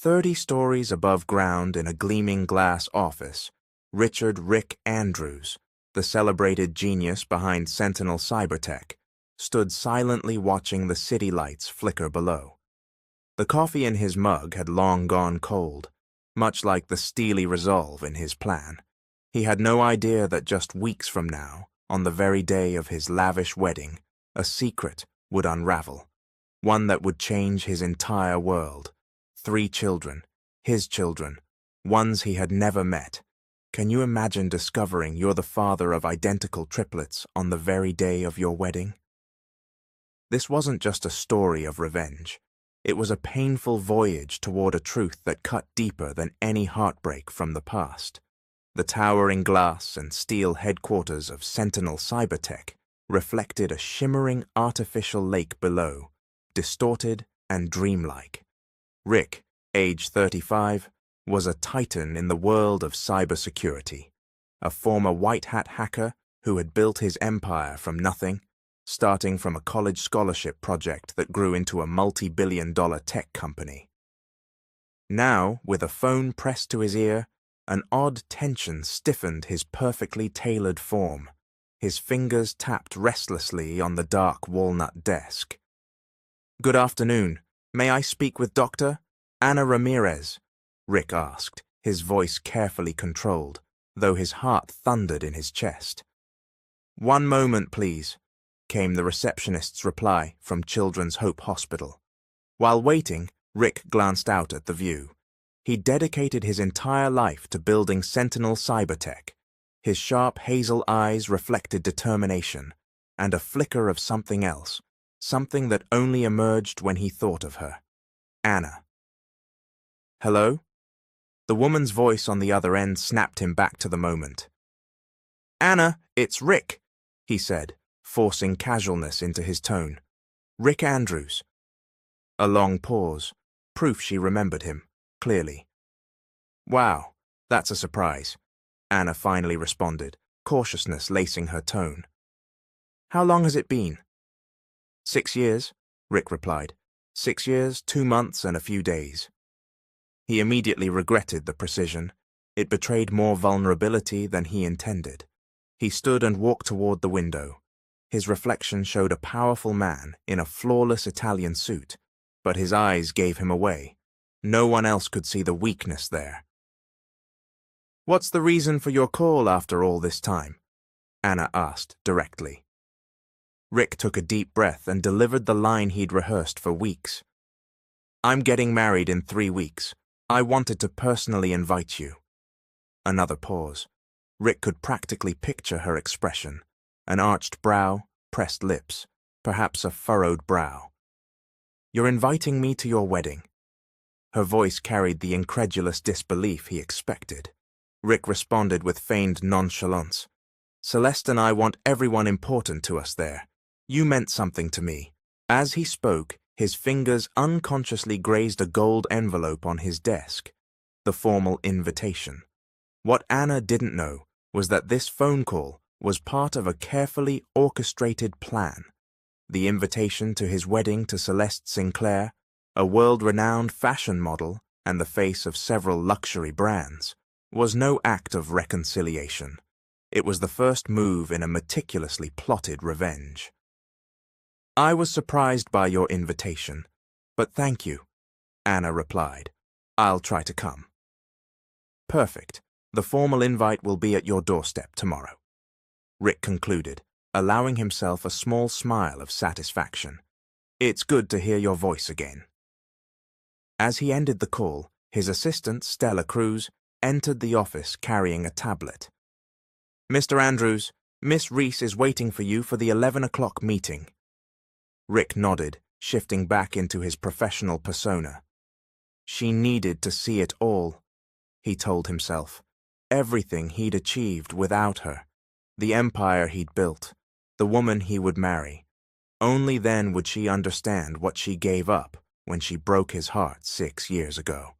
30 stories above ground in a gleaming glass office, Richard "Rick" Andrews, the celebrated genius behind Sentinel Cybertech, stood silently watching the city lights flicker below. The coffee in his mug had long gone cold, much like the steely resolve in his plan. He had no idea that just weeks from now, on the very day of his lavish wedding, a secret would unravel, one that would change his entire world. 3 children, his children, ones he had never met. Can you imagine discovering you're the father of identical triplets on the very day of your wedding? This wasn't just a story of revenge. It was a painful voyage toward a truth that cut deeper than any heartbreak from the past. The towering glass and steel headquarters of Sentinel Cybertech reflected a shimmering artificial lake below, distorted and dreamlike. Rick, age 35, was a titan in the world of cybersecurity, a former white-hat hacker who had built his empire from nothing, starting from a college scholarship project that grew into a multi-billion-dollar tech company. Now, with a phone pressed to his ear, an odd tension stiffened his perfectly tailored form. His fingers tapped restlessly on the dark walnut desk. "Good afternoon. May I speak with Dr. Ana Ramirez?" Rick asked, his voice carefully controlled, though his heart thundered in his chest. "One moment, please," came the receptionist's reply from Children's Hope Hospital. While waiting, Rick glanced out at the view. He dedicated his entire life to building Sentinel Cybertech. His sharp hazel eyes reflected determination, and a flicker of something else, something that only emerged when he thought of her. Anna. "Hello?" The woman's voice on the other end snapped him back to the moment. "Anna, it's Rick," he said, forcing casualness into his tone. "Rick Andrews." A long pause, proof she remembered him, clearly. "Wow, that's a surprise," Anna finally responded, cautiousness lacing her tone. "How long has it been?" 6 years, Rick replied. 6 years, 2 months, and a few days. He immediately regretted the precision. It betrayed more vulnerability than he intended. He stood and walked toward the window. His reflection showed a powerful man in a flawless Italian suit, but his eyes gave him away. No one else could see the weakness there. "What's the reason for your call after all this time?" Anna asked directly. Rick took a deep breath and delivered the line he'd rehearsed for weeks. "I'm getting married in 3 weeks. I wanted to personally invite you." Another pause. Rick could practically picture her expression. An arched brow, pressed lips, perhaps a furrowed brow. "You're inviting me to your wedding." Her voice carried the incredulous disbelief he expected. Rick responded with feigned nonchalance. "Celeste and I want everyone important to us there. You meant something to me." As he spoke, his fingers unconsciously grazed a gold envelope on his desk, the formal invitation. What Anna didn't know was that this phone call was part of a carefully orchestrated plan. The invitation to his wedding to Celeste Sinclair, a world-renowned fashion model and the face of several luxury brands, was no act of reconciliation. It was the first move in a meticulously plotted revenge. "I was surprised by your invitation, but thank you," Anna replied. "I'll try to come." "Perfect. The formal invite will be at your doorstep tomorrow," Rick concluded, allowing himself a small smile of satisfaction. "It's good to hear your voice again." As he ended the call, his assistant, Stella Cruz, entered the office carrying a tablet. "Mr. Andrews, Miss Reese is waiting for you for the 11 o'clock meeting." Rick nodded, shifting back into his professional persona. She needed to see it all, he told himself. Everything he'd achieved without her. The empire he'd built. The woman he would marry. Only then would she understand what she gave up when she broke his heart 6 years ago.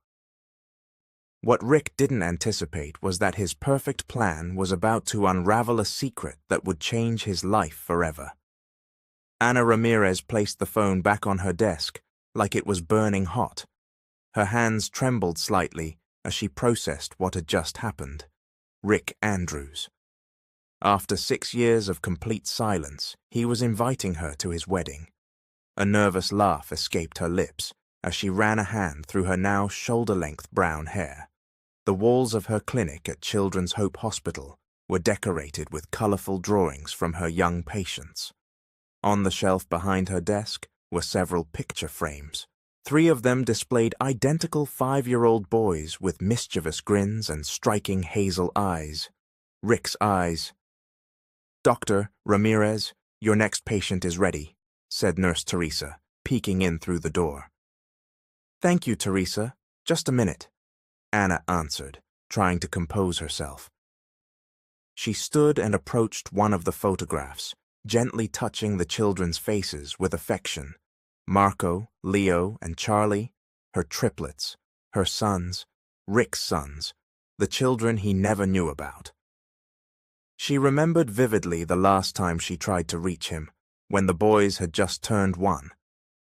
What Rick didn't anticipate was that his perfect plan was about to unravel a secret that would change his life forever. Ana Ramirez placed the phone back on her desk like it was burning hot. Her hands trembled slightly as she processed what had just happened. Rick Andrews. After 6 years of complete silence, he was inviting her to his wedding. A nervous laugh escaped her lips as she ran a hand through her now shoulder-length brown hair. The walls of her clinic at Children's Hope Hospital were decorated with colorful drawings from her young patients. On the shelf behind her desk were several picture frames. 3 of them displayed identical 5-year-old boys with mischievous grins and striking hazel eyes. Rick's eyes. "Dr. Ramirez, your next patient is ready," said Nurse Teresa, peeking in through the door. "Thank you, Teresa. Just a minute," Anna answered, trying to compose herself. She stood and approached one of the photographs, gently touching the children's faces with affection. Marco, Leo, and Charlie, her triplets, her sons, Rick's sons, the children he never knew about. She remembered vividly the last time she tried to reach him, when the boys had just turned 1.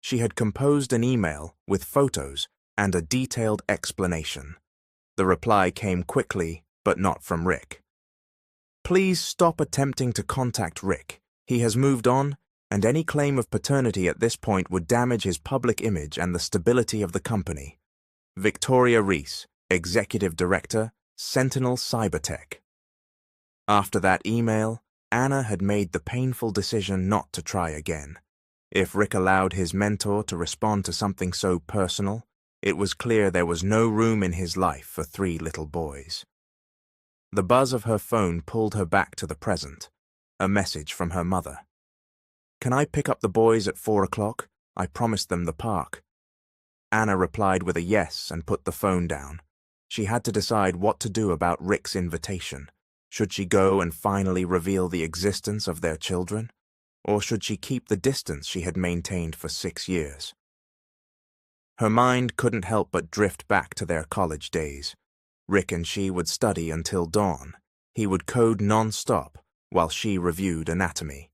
She had composed an email with photos and a detailed explanation. The reply came quickly, but not from Rick. "Please stop attempting to contact Rick. He has moved on, and any claim of paternity at this point would damage his public image and the stability of the company. Victoria Reese, Executive Director, Sentinel Cybertech." After that email, Anna had made the painful decision not to try again. If Rick allowed his mentor to respond to something so personal, it was clear there was no room in his life for 3 little boys. The buzz of her phone pulled her back to the present, a message from her mother. "Can I pick up the boys at 4 o'clock? I promised them the park." Anna replied with a yes and put the phone down. She had to decide what to do about Rick's invitation. Should she go and finally reveal the existence of their children? Or should she keep the distance she had maintained for 6 years? Her mind couldn't help but drift back to their college days. Rick and she would study until dawn. He would code non-stop while she reviewed anatomy.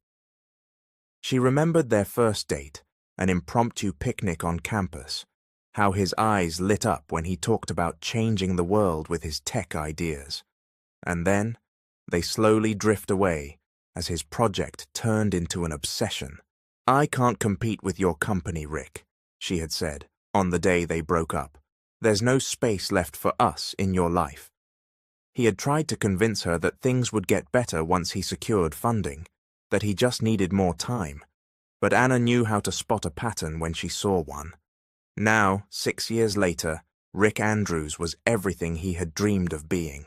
She remembered their first date, an impromptu picnic on campus, how his eyes lit up when he talked about changing the world with his tech ideas. And then, they slowly drift away as his project turned into an obsession. "I can't compete with your company, Rick," she had said on the day they broke up. "There's no space left for us in your life." He had tried to convince her that things would get better once he secured funding, that he just needed more time. But Anna knew how to spot a pattern when she saw one. Now, 6 years later, Rick Andrews was everything he had dreamed of being.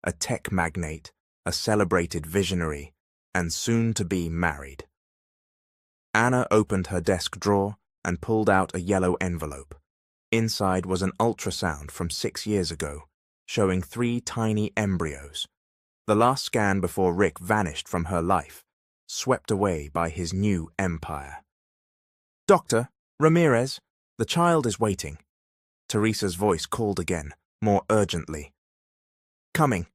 A tech magnate, a celebrated visionary, and soon to be married. Anna opened her desk drawer and pulled out a yellow envelope. Inside was an ultrasound from 6 years ago, showing 3 tiny embryos. The last scan before Rick vanished from her life, swept away by his new empire. "Dr. Ramirez, the child is waiting." Teresa's voice called again, more urgently. "Coming,"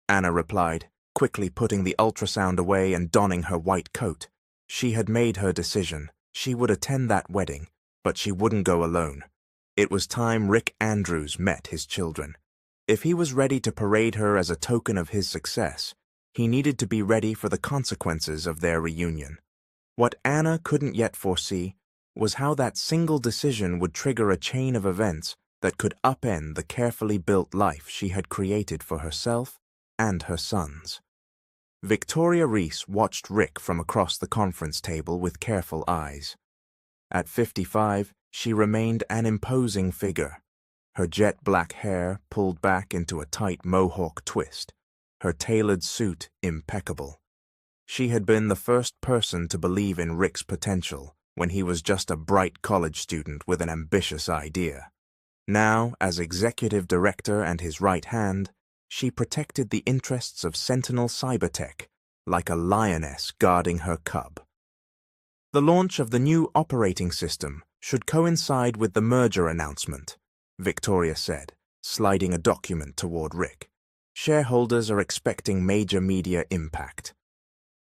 Anna replied, quickly putting the ultrasound away and donning her white coat. She had made her decision. She would attend that wedding, but she wouldn't go alone. It was time Rick Andrews met his children. If he was ready to parade her as a token of his success, he needed to be ready for the consequences of their reunion. What Anna couldn't yet foresee was how that single decision would trigger a chain of events that could upend the carefully built life she had created for herself and her sons. Victoria Reese watched Rick from across the conference table with careful eyes. At 55, she remained an imposing figure, her jet-black hair pulled back into a tight mohawk twist, her tailored suit impeccable. She had been the first person to believe in Rick's potential when he was just a bright college student with an ambitious idea. Now, as executive director and his right hand, she protected the interests of Sentinel Cybertech like a lioness guarding her cub. The launch of the new operating system should coincide with the merger announcement, Victoria said, sliding a document toward Rick. Shareholders are expecting major media impact.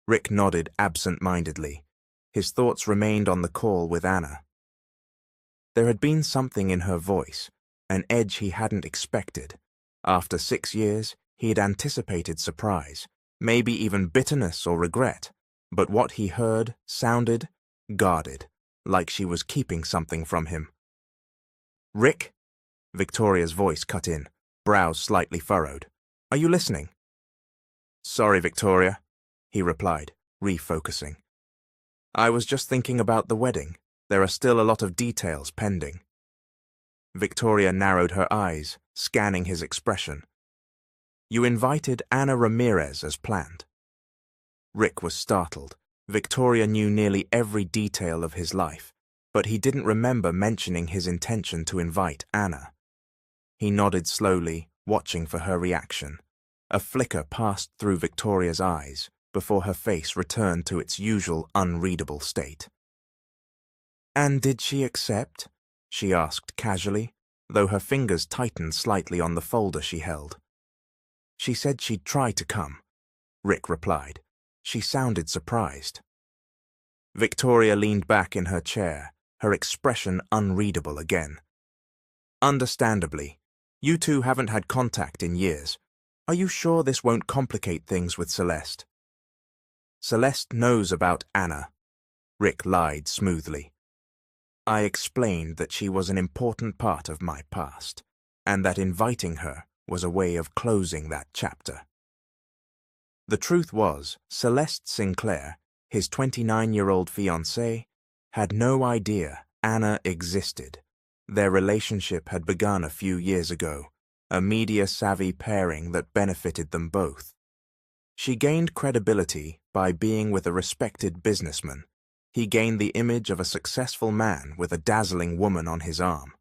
Rick nodded absent-mindedly. His thoughts remained on the call with Anna. There had been something in her voice, an edge he hadn't expected. After 6 years, he had anticipated surprise, maybe even bitterness or regret, but what he heard sounded guarded, like she was keeping something from him. "Rick?" Victoria's voice cut in, brows slightly furrowed. "Are you listening?" "Sorry, Victoria," he replied, refocusing. "I was just thinking about the wedding. There are still a lot of details pending." Victoria narrowed her eyes, scanning his expression. "You invited Ana Ramirez as planned." Rick was startled. Victoria knew nearly every detail of his life, but he didn't remember mentioning his intention to invite Ana. He nodded slowly, watching for her reaction. A flicker passed through Victoria's eyes before her face returned to its usual unreadable state. "And did she accept?" she asked casually, though her fingers tightened slightly on the folder she held. "She said she'd try to come," Rick replied. She sounded surprised. Victoria leaned back in her chair, her expression unreadable again. "Understandably. You two haven't had contact in years. Are you sure this won't complicate things with Celeste?" "Celeste knows about Ana," Rick lied smoothly. "I explained that she was an important part of my past, and that inviting her was a way of closing that chapter." The truth was, Celeste Sinclair, his 29-year-old fiancée, had no idea Ana existed. Their relationship had begun a few years ago, a media-savvy pairing that benefited them both. She gained credibility by being with a respected businessman. He gained the image of a successful man with a dazzling woman on his arm.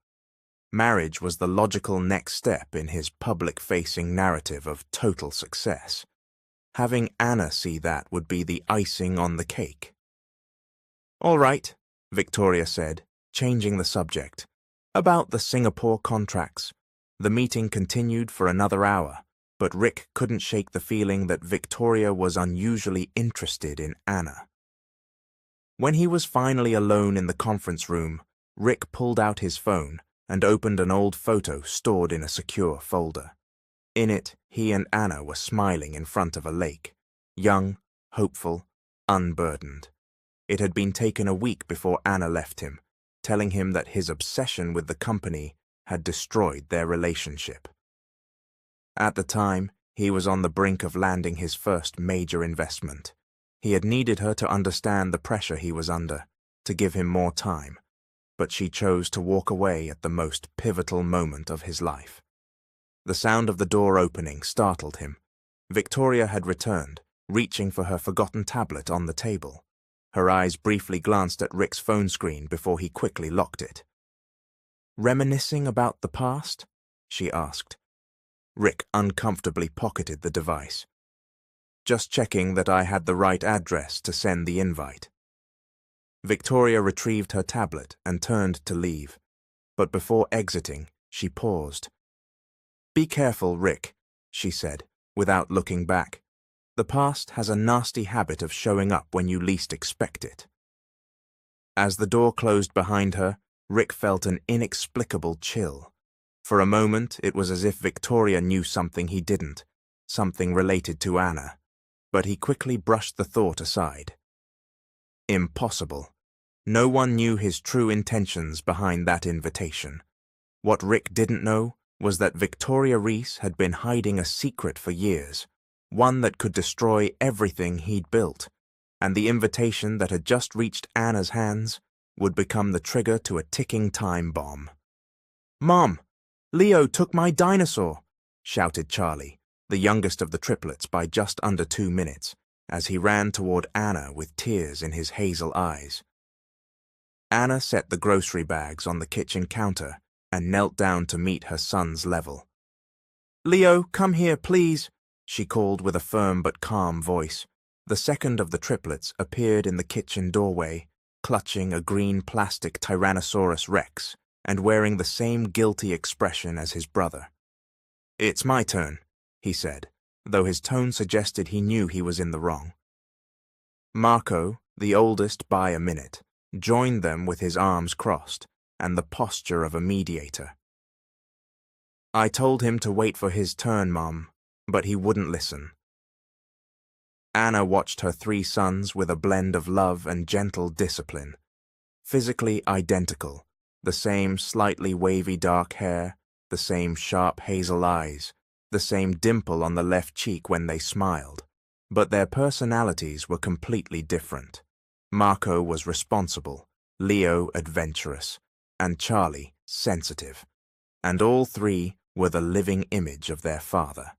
Marriage was the logical next step in his public-facing narrative of total success. Having Ana see that would be the icing on the cake. "All right," Victoria said, changing the subject. "About the Singapore contracts." The meeting continued for another hour, but Rick couldn't shake the feeling that Victoria was unusually interested in Ana. When he was finally alone in the conference room, Rick pulled out his phone and opened an old photo stored in a secure folder. In it, he and Ana were smiling in front of a lake, young, hopeful, unburdened. It had been taken a week before Ana left him, telling him that his obsession with the company had destroyed their relationship. At the time, he was on the brink of landing his first major investment. He had needed her to understand the pressure he was under, to give him more time, but she chose to walk away at the most pivotal moment of his life. The sound of the door opening startled him. Victoria had returned, reaching for her forgotten tablet on the table. Her eyes briefly glanced at Rick's phone screen before he quickly locked it. "Reminiscing about the past?" she asked. Rick uncomfortably pocketed the device. "Just checking that I had the right address to send the invite." Victoria retrieved her tablet and turned to leave, but before exiting, she paused. "Be careful, Rick," she said, without looking back. "The past has a nasty habit of showing up when you least expect it." As the door closed behind her, Rick felt an inexplicable chill. For a moment, it was as if Victoria knew something he didn't, something related to Ana, but he quickly brushed the thought aside. Impossible. No one knew his true intentions behind that invitation. What Rick didn't know was that Victoria Reese had been hiding a secret for years, one that could destroy everything he'd built, and the invitation that had just reached Ana's hands would become the trigger to a ticking time bomb. "Mom, Leo took my dinosaur!" shouted Charlie, the youngest of the triplets by just under 2 minutes, as he ran toward Ana with tears in his hazel eyes. Ana set the grocery bags on the kitchen counter and knelt down to meet her son's level. "Leo, come here, please," she called with a firm but calm voice. The second of the triplets appeared in the kitchen doorway, clutching a green plastic Tyrannosaurus Rex and wearing the same guilty expression as his brother. "It's my turn," he said, though his tone suggested he knew he was in the wrong. Marco, the oldest by a minute, joined them with his arms crossed and the posture of a mediator. I told him to wait for his turn, Mom, but he wouldn't listen. Anna watched her 3 sons with a blend of love and gentle discipline. Physically identical, the same slightly wavy dark hair, the same sharp hazel eyes, the same dimple on the left cheek when they smiled. But their personalities were completely different. Marco was responsible, Leo adventurous, and Charlie sensitive. And all 3 were the living image of their father.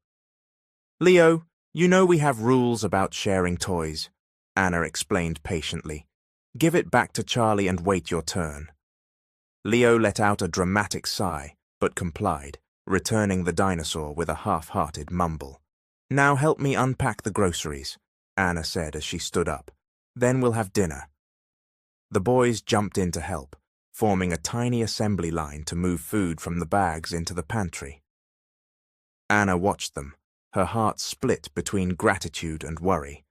Leo, you know we have rules about sharing toys, Anna explained patiently. Give it back to Charlie and wait your turn. Leo let out a dramatic sigh, but complied, returning the dinosaur with a half-hearted mumble. Now help me unpack the groceries, Anna said as she stood up. Then we'll have dinner. The boys jumped in to help, forming a tiny assembly line to move food from the bags into the pantry. Anna watched them, her heart split between gratitude and worry.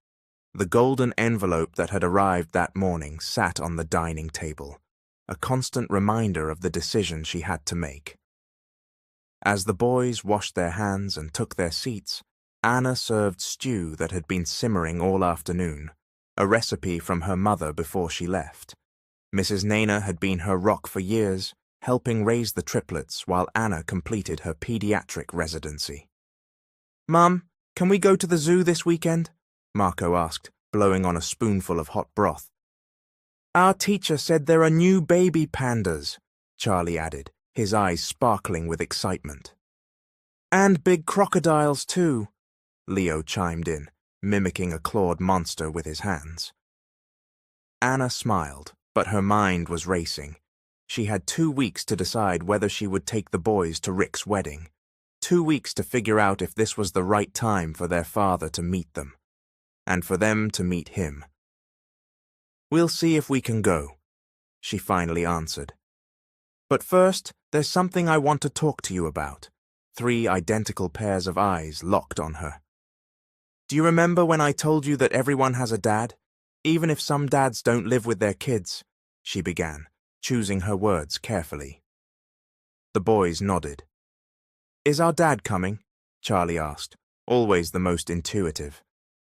The golden envelope that had arrived that morning sat on the dining table, a constant reminder of the decision she had to make. As the boys washed their hands and took their seats, Anna served stew that had been simmering all afternoon, a recipe from her mother before she left. Mrs. Naina had been her rock for years, helping raise the triplets while Anna completed her pediatric residency. Mum, can we go to the zoo this weekend? Marco asked, blowing on a spoonful of hot broth. Our teacher said there are new baby pandas, Charlie added, his eyes sparkling with excitement. And big crocodiles too, Leo chimed in, mimicking a clawed monster with his hands. Anna smiled, but her mind was racing. She had 2 weeks to decide whether she would take the boys to Rick's wedding. 2 weeks to figure out if this was the right time for their father to meet them, and for them to meet him. We'll see if we can go, she finally answered. But first, there's something I want to talk to you about. 3 identical pairs of eyes locked on her. Do you remember when I told you that everyone has a dad? Even if some dads don't live with their kids, she began, choosing her words carefully. The boys nodded. Is our dad coming? Charlie asked, always the most intuitive.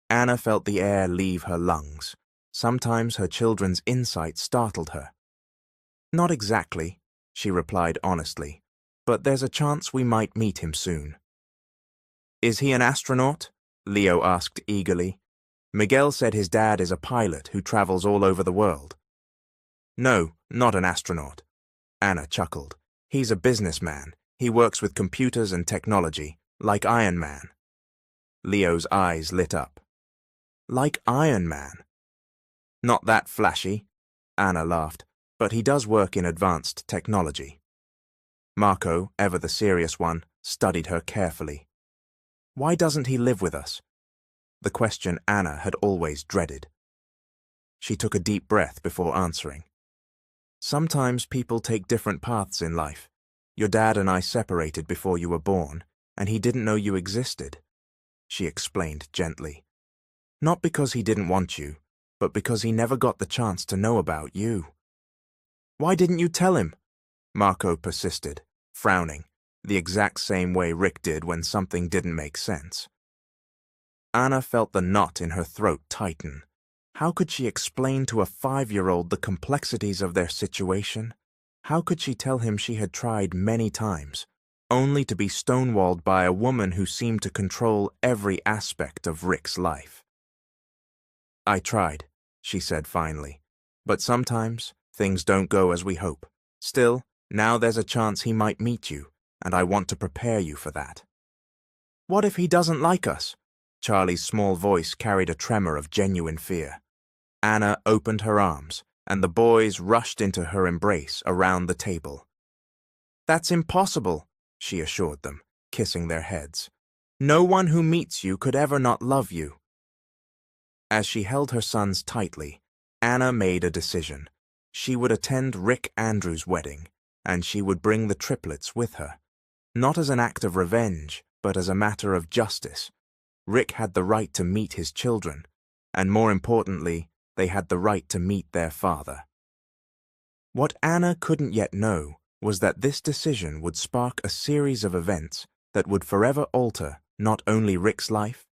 Anna felt the air leave her lungs. Sometimes her children's insight startled her. Not exactly, she replied honestly, but there's a chance we might meet him soon. Is he an astronaut? Leo asked eagerly. Miguel said his dad is a pilot who travels all over the world. No, not an astronaut. Anna chuckled. He's a businessman. He works with computers and technology, like Iron Man. Leo's eyes lit up. Like Iron Man? Not that flashy, Anna laughed, but he does work in advanced technology. Marco, ever the serious one, studied her carefully. Why doesn't he live with us? The question Anna had always dreaded. She took a deep breath before answering. Sometimes people take different paths in life. Your dad and I separated before you were born, and he didn't know you existed, she explained gently. Not because he didn't want you, but because he never got the chance to know about you. Why didn't you tell him? Marco persisted, frowning, the exact same way Rick did when something didn't make sense. Anna felt the knot in her throat tighten. How could she explain to a 5-year-old the complexities of their situation? How could she tell him she had tried many times, only to be stonewalled by a woman who seemed to control every aspect of Rick's life? I tried, she said finally, but sometimes things don't go as we hope. Still, now there's a chance he might meet you, and I want to prepare you for that. What if he doesn't like us? Charlie's small voice carried a tremor of genuine fear. Anna opened her arms, and the boys rushed into her embrace around the table. That's impossible, she assured them, kissing their heads. No one who meets you could ever not love you. As she held her sons tightly, Anna made a decision. She would attend Rick Andrews' wedding, and she would bring the triplets with her. Not as an act of revenge, but as a matter of justice. Rick had the right to meet his children, and more importantly, they had the right to meet their father. What Anna couldn't yet know was that this decision would spark a series of events that would forever alter not only Rick's life,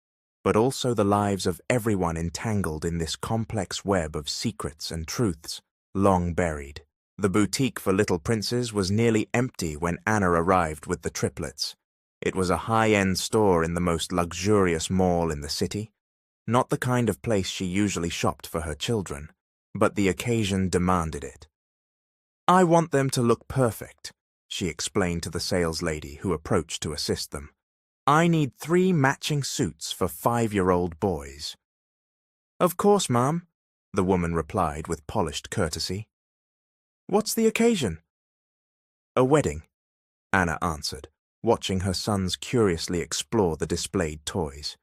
but also the lives of everyone entangled in this complex web of secrets and truths long buried. The boutique for little princes was nearly empty when Anna arrived with the triplets. It was a high-end store in the most luxurious mall in the city, not the kind of place she usually shopped for her children, but the occasion demanded it. "I want them to look perfect," she explained to the sales lady who approached to assist them. "I need 3 matching suits for 5-year-old boys." "Of course, ma'am," the woman replied with polished courtesy. "What's the occasion?" "A wedding," Anna answered, watching her sons curiously explore the displayed toys.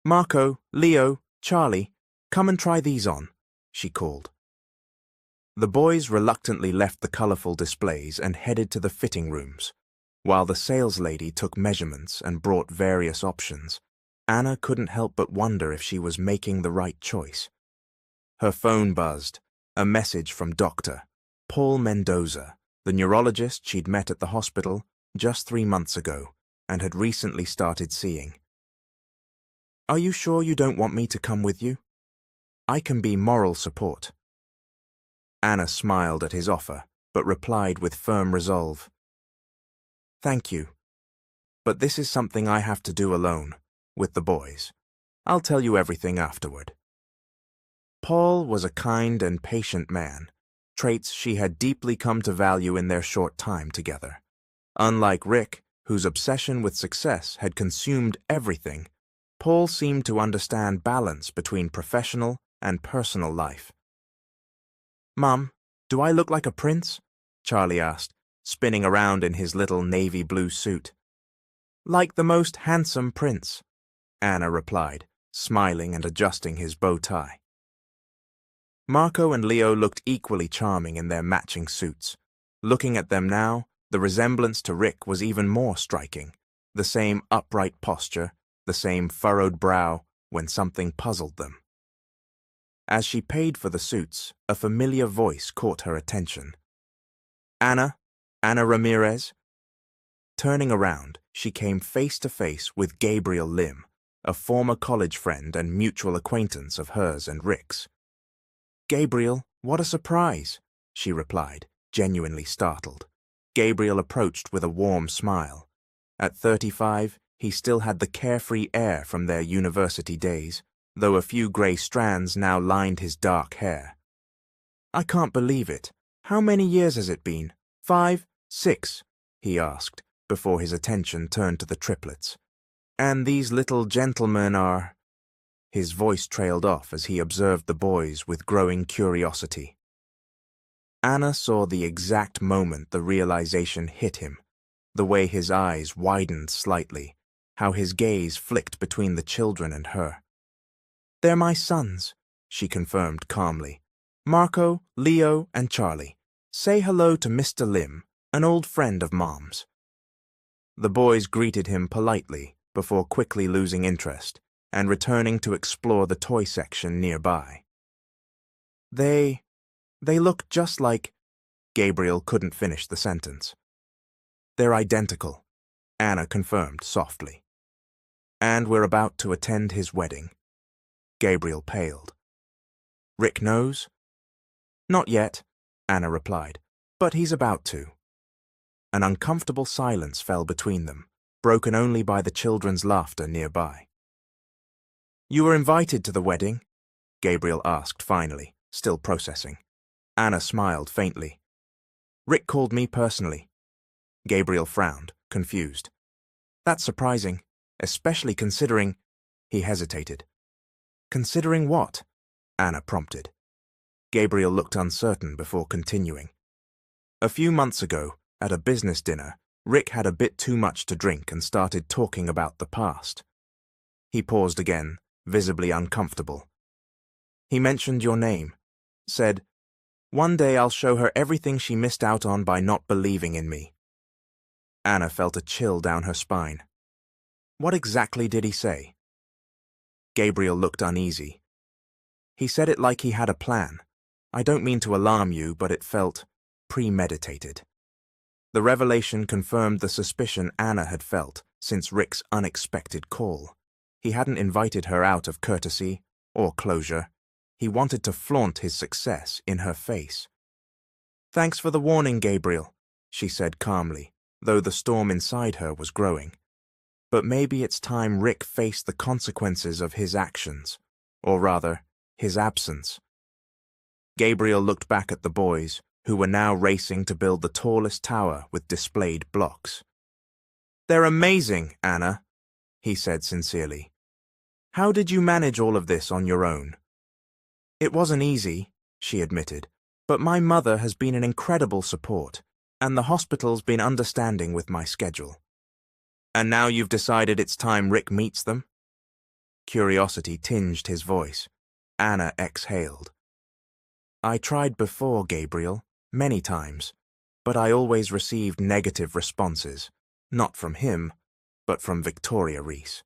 "Marco, Leo, Charlie, come and try these on," she called. The boys reluctantly left the colorful displays and headed to the fitting rooms. While the sales lady took measurements and brought various options, Anna couldn't help but wonder if she was making the right choice. Her phone buzzed, a message from Dr. Paul Mendoza, the neurologist she'd met at the hospital just 3 months ago and had recently started seeing. "Are you sure you don't want me to come with you? I can be moral support." Anna smiled at his offer, but replied with firm resolve. "Thank you, but this is something I have to do alone, with the boys. I'll tell you everything afterward." Paul was a kind and patient man, traits she had deeply come to value in their short time together. Unlike Rick, whose obsession with success had consumed everything, Paul seemed to understand balance between professional and personal life. "Mum, do I look like a prince?" Charlie asked, spinning around in his little navy blue suit. "Like the most handsome prince," Anna replied, smiling and adjusting his bow tie. Marco and Leo looked equally charming in their matching suits. Looking at them now, the resemblance to Rick was even more striking. The same upright posture, the same furrowed brow when something puzzled them. As she paid for the suits, a familiar voice caught her attention. "Anna Ramirez?" Turning around, she came face to face with Gabriel Lim, a former college friend and mutual acquaintance of hers and Rick's. "Gabriel, what a surprise," she replied, genuinely startled. Gabriel approached with a warm smile. At 35, he still had the carefree air from their university days, though a few grey strands now lined his dark hair. "I can't believe it. How many years has it been? 5, 6, he asked, before his attention turned to the triplets. "And these little gentlemen are—" His voice trailed off as he observed the boys with growing curiosity. Anna saw the exact moment the realization hit him, the way his eyes widened slightly, how his gaze flicked between the children and her. "They're my sons," she confirmed calmly. "Marco, Leo, and Charlie. Say hello to Mr. Lim, an old friend of Mom's." The boys greeted him politely before quickly losing interest and returning to explore the toy section nearby. They look just like—" Gabriel couldn't finish the sentence. "They're identical," Anna confirmed softly. "And we're about to attend his wedding." Gabriel paled. "Rick knows?" "Not yet," Anna replied, "but he's about to." An uncomfortable silence fell between them, broken only by the children's laughter nearby. "You were invited to the wedding?" Gabriel asked finally, still processing. Anna smiled faintly. "Rick called me personally." Gabriel frowned, confused. "That's surprising, especially considering—" He hesitated. "Considering what?" Anna prompted. Gabriel looked uncertain before continuing. "A few months ago, at a business dinner, Rick had a bit too much to drink and started talking about the past." He paused again, visibly uncomfortable. "He mentioned your name. Said, 'One day I'll show her everything she missed out on by not believing in me.'" Anna felt a chill down her spine. "What exactly did he say?" Gabriel looked uneasy. "He said it like he had a plan. I don't mean to alarm you, but it felt premeditated." The revelation confirmed the suspicion Anna had felt since Rick's unexpected call. He hadn't invited her out of courtesy or closure. He wanted to flaunt his success in her face. "Thanks for the warning, Gabriel," she said calmly, though the storm inside her was growing. But maybe it's time Rick faced the consequences of his actions, or rather, his absence. Gabriel looked back at the boys, who were now racing to build the tallest tower with displayed blocks. "They're amazing, Anna," he said sincerely. "How did you manage all of this on your own?" "It wasn't easy," she admitted, "but my mother has been an incredible support, and the hospital's been understanding with my schedule." "And now you've decided it's time Rick meets them?" Curiosity tinged his voice. Anna exhaled. "I tried before, Gabriel, many times, but I always received negative responses, not from him, but from Victoria Reese."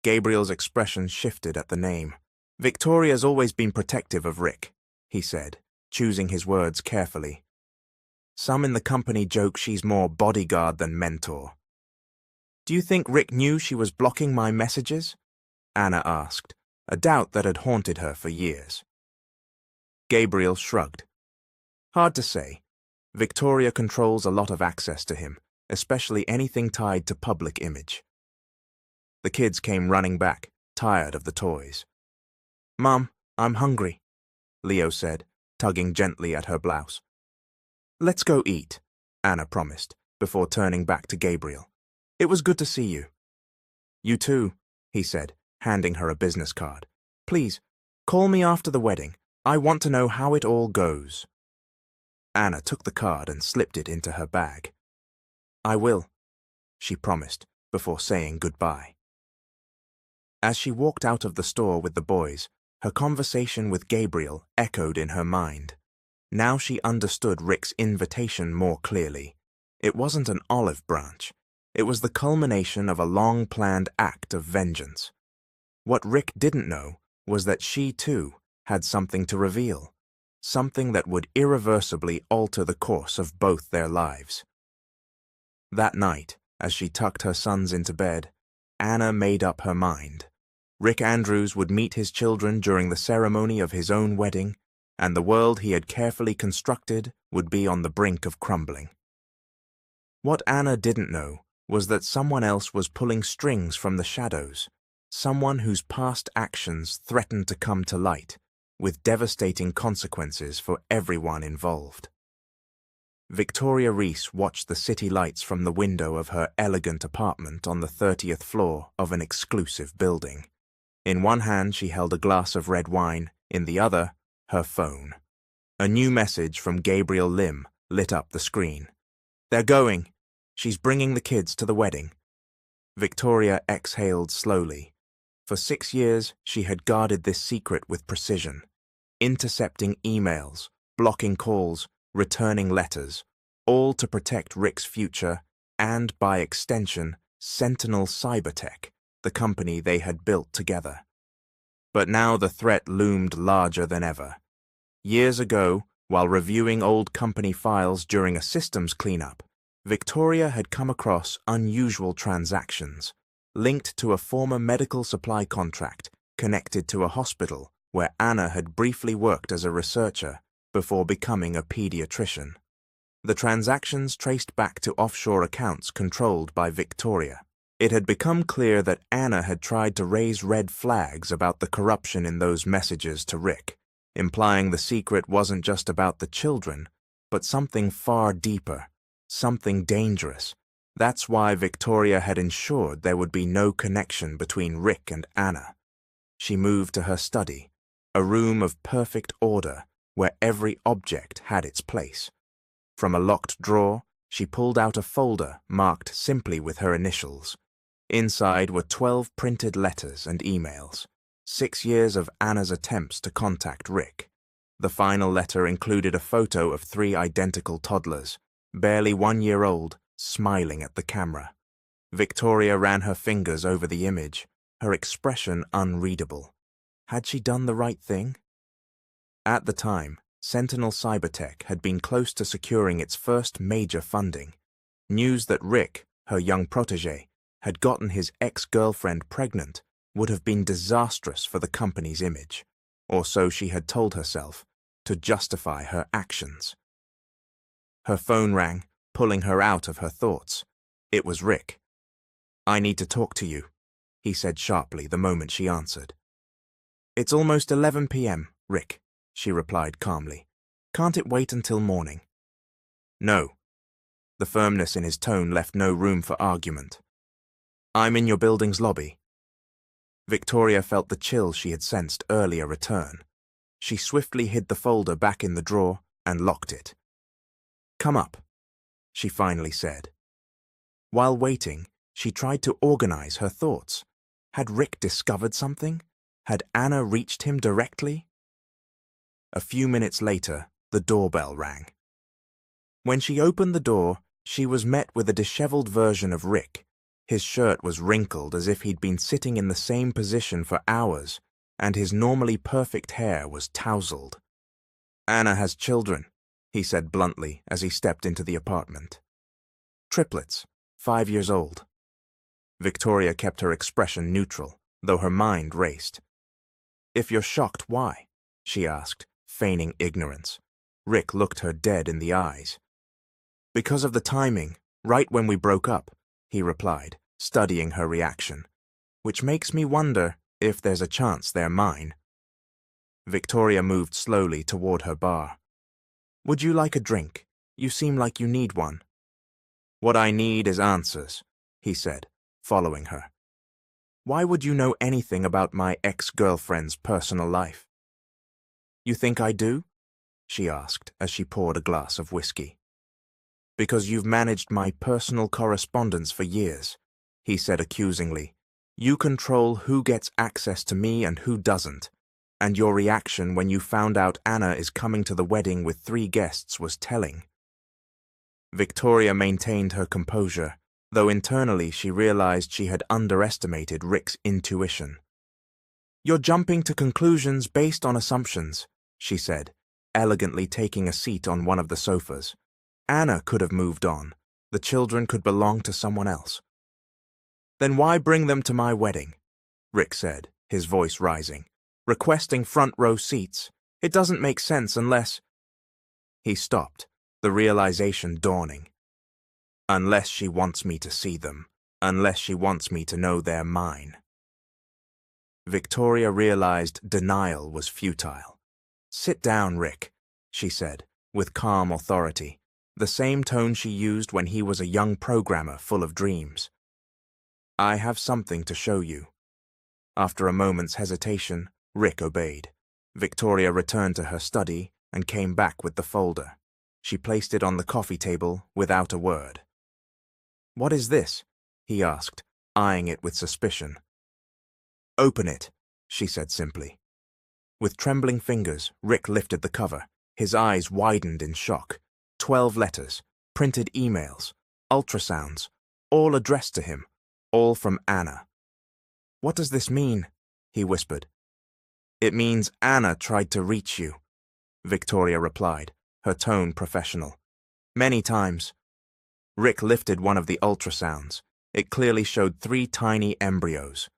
Gabriel's expression shifted at the name. "Victoria's always been protective of Rick," he said, choosing his words carefully. "Some in the company joke she's more bodyguard than mentor." "Do you think Rick knew she was blocking my messages?" Anna asked, a doubt that had haunted her for years. Gabriel shrugged. "Hard to say. Victoria controls a lot of access to him, especially anything tied to public image." The kids came running back, tired of the toys. "Mom, I'm hungry," Leo said, tugging gently at her blouse. "Let's go eat," Anna promised, before turning back to Gabriel. "It was good to see you." "You too," he said, handing her a business card. "Please, call me after the wedding. I want to know how it all goes." Anna took the card and slipped it into her bag. "I will," she promised, before saying goodbye. As she walked out of the store with the boys, her conversation with Gabriel echoed in her mind. Now she understood Rick's invitation more clearly. It wasn't an olive branch. It was the culmination of a long-planned act of vengeance. What Rick didn't know was that she, too, had something to reveal, something that would irreversibly alter the course of both their lives. That night, as she tucked her sons into bed, Anna made up her mind. Rick Andrews would meet his children during the ceremony of his own wedding, and the world he had carefully constructed would be on the brink of crumbling. What Anna didn't know was that someone else was pulling strings from the shadows, someone whose past actions threatened to come to light, with devastating consequences for everyone involved. Victoria Reese watched the city lights from the window of her elegant apartment on the 30th floor of an exclusive building. In one hand she held a glass of red wine, in the other, her phone. A new message from Gabriel Lim lit up the screen. "They're going. She's bringing the kids to the wedding." Victoria exhaled slowly. For 6 years, she had guarded this secret with precision, intercepting emails, blocking calls, returning letters, all to protect Rick's future and, by extension, Sentinel Cybertech, the company they had built together. But now the threat loomed larger than ever. Years ago, while reviewing old company files during a systems cleanup, Victoria had come across unusual transactions linked to a former medical supply contract connected to a hospital where Anna had briefly worked as a researcher before becoming a pediatrician. The transactions traced back to offshore accounts controlled by Victoria. It had become clear that Anna had tried to raise red flags about the corruption in those messages to Rick, implying the secret wasn't just about the children, but something far deeper, something dangerous. That's why Victoria had ensured there would be no connection between Rick and Anna. She moved to her study, a room of perfect order where every object had its place. From a locked drawer, she pulled out a folder marked simply with her initials. Inside were 12 printed letters and emails, 6 years of Anna's attempts to contact Rick. The final letter included a photo of 3 identical toddlers, barely 1 year old, smiling at the camera. Victoria ran her fingers over the image, her expression unreadable. Had she done the right thing? At the time, Sentinel Cybertech had been close to securing its first major funding. News that Rick, her young protégé, had gotten his ex-girlfriend pregnant would have been disastrous for the company's image, or so she had told herself, to justify her actions. Her phone rang, pulling her out of her thoughts. It was Rick. "I need to talk to you," he said sharply the moment she answered. "It's almost 11 p.m., Rick," she replied calmly. "Can't it wait until morning?" "No." The firmness in his tone left no room for argument. "I'm in your building's lobby." Victoria felt the chill she had sensed earlier return. She swiftly hid the folder back in the drawer and locked it. "Come up," she finally said. While waiting, she tried to organize her thoughts. Had Rick discovered something? Had Anna reached him directly? A few minutes later, the doorbell rang. When she opened the door, she was met with a disheveled version of Rick. His shirt was wrinkled as if he'd been sitting in the same position for hours, and his normally perfect hair was tousled. "Anna has children," he said bluntly as he stepped into the apartment. "Triplets, 5 years old." Victoria kept her expression neutral, though her mind raced. "If you're shocked, why?" she asked, feigning ignorance. Rick looked her dead in the eyes. "Because of the timing, right when we broke up," he replied, studying her reaction, "which makes me wonder if there's a chance they're mine." Victoria moved slowly toward her bar. "Would you like a drink? You seem like you need one." "What I need is answers," he said, following her. "Why would you know anything about my ex-girlfriend's personal life?" "You think I do?" she asked as she poured a glass of whiskey. "Because you've managed my personal correspondence for years," he said accusingly. "You control who gets access to me and who doesn't, and your reaction when you found out Anna is coming to the wedding with 3 guests was telling." Victoria maintained her composure, though internally she realized she had underestimated Rick's intuition. "You're jumping to conclusions based on assumptions," she said, elegantly taking a seat on one of the sofas. "Anna could have moved on. The children could belong to someone else." "Then why bring them to my wedding?" Rick said, his voice rising. "Requesting front-row seats. It doesn't make sense unless—" He stopped, the realization dawning. "Unless she wants me to see them. Unless she wants me to know they're mine." Victoria realized denial was futile. "Sit down, Rick," she said, with calm authority, the same tone she used when he was a young programmer full of dreams. "I have something to show you." After a moment's hesitation, Rick obeyed. Victoria returned to her study and came back with the folder. She placed it on the coffee table without a word. "What is this?" he asked, eyeing it with suspicion. "Open it," she said simply. With trembling fingers, Rick lifted the cover. His eyes widened in shock. 12 letters, printed emails, ultrasounds, all addressed to him, all from Anna. "What does this mean?" he whispered. "It means Anna tried to reach you," Victoria replied, her tone professional. "Many times." Rick lifted one of the ultrasounds. It clearly showed 3 tiny embryos.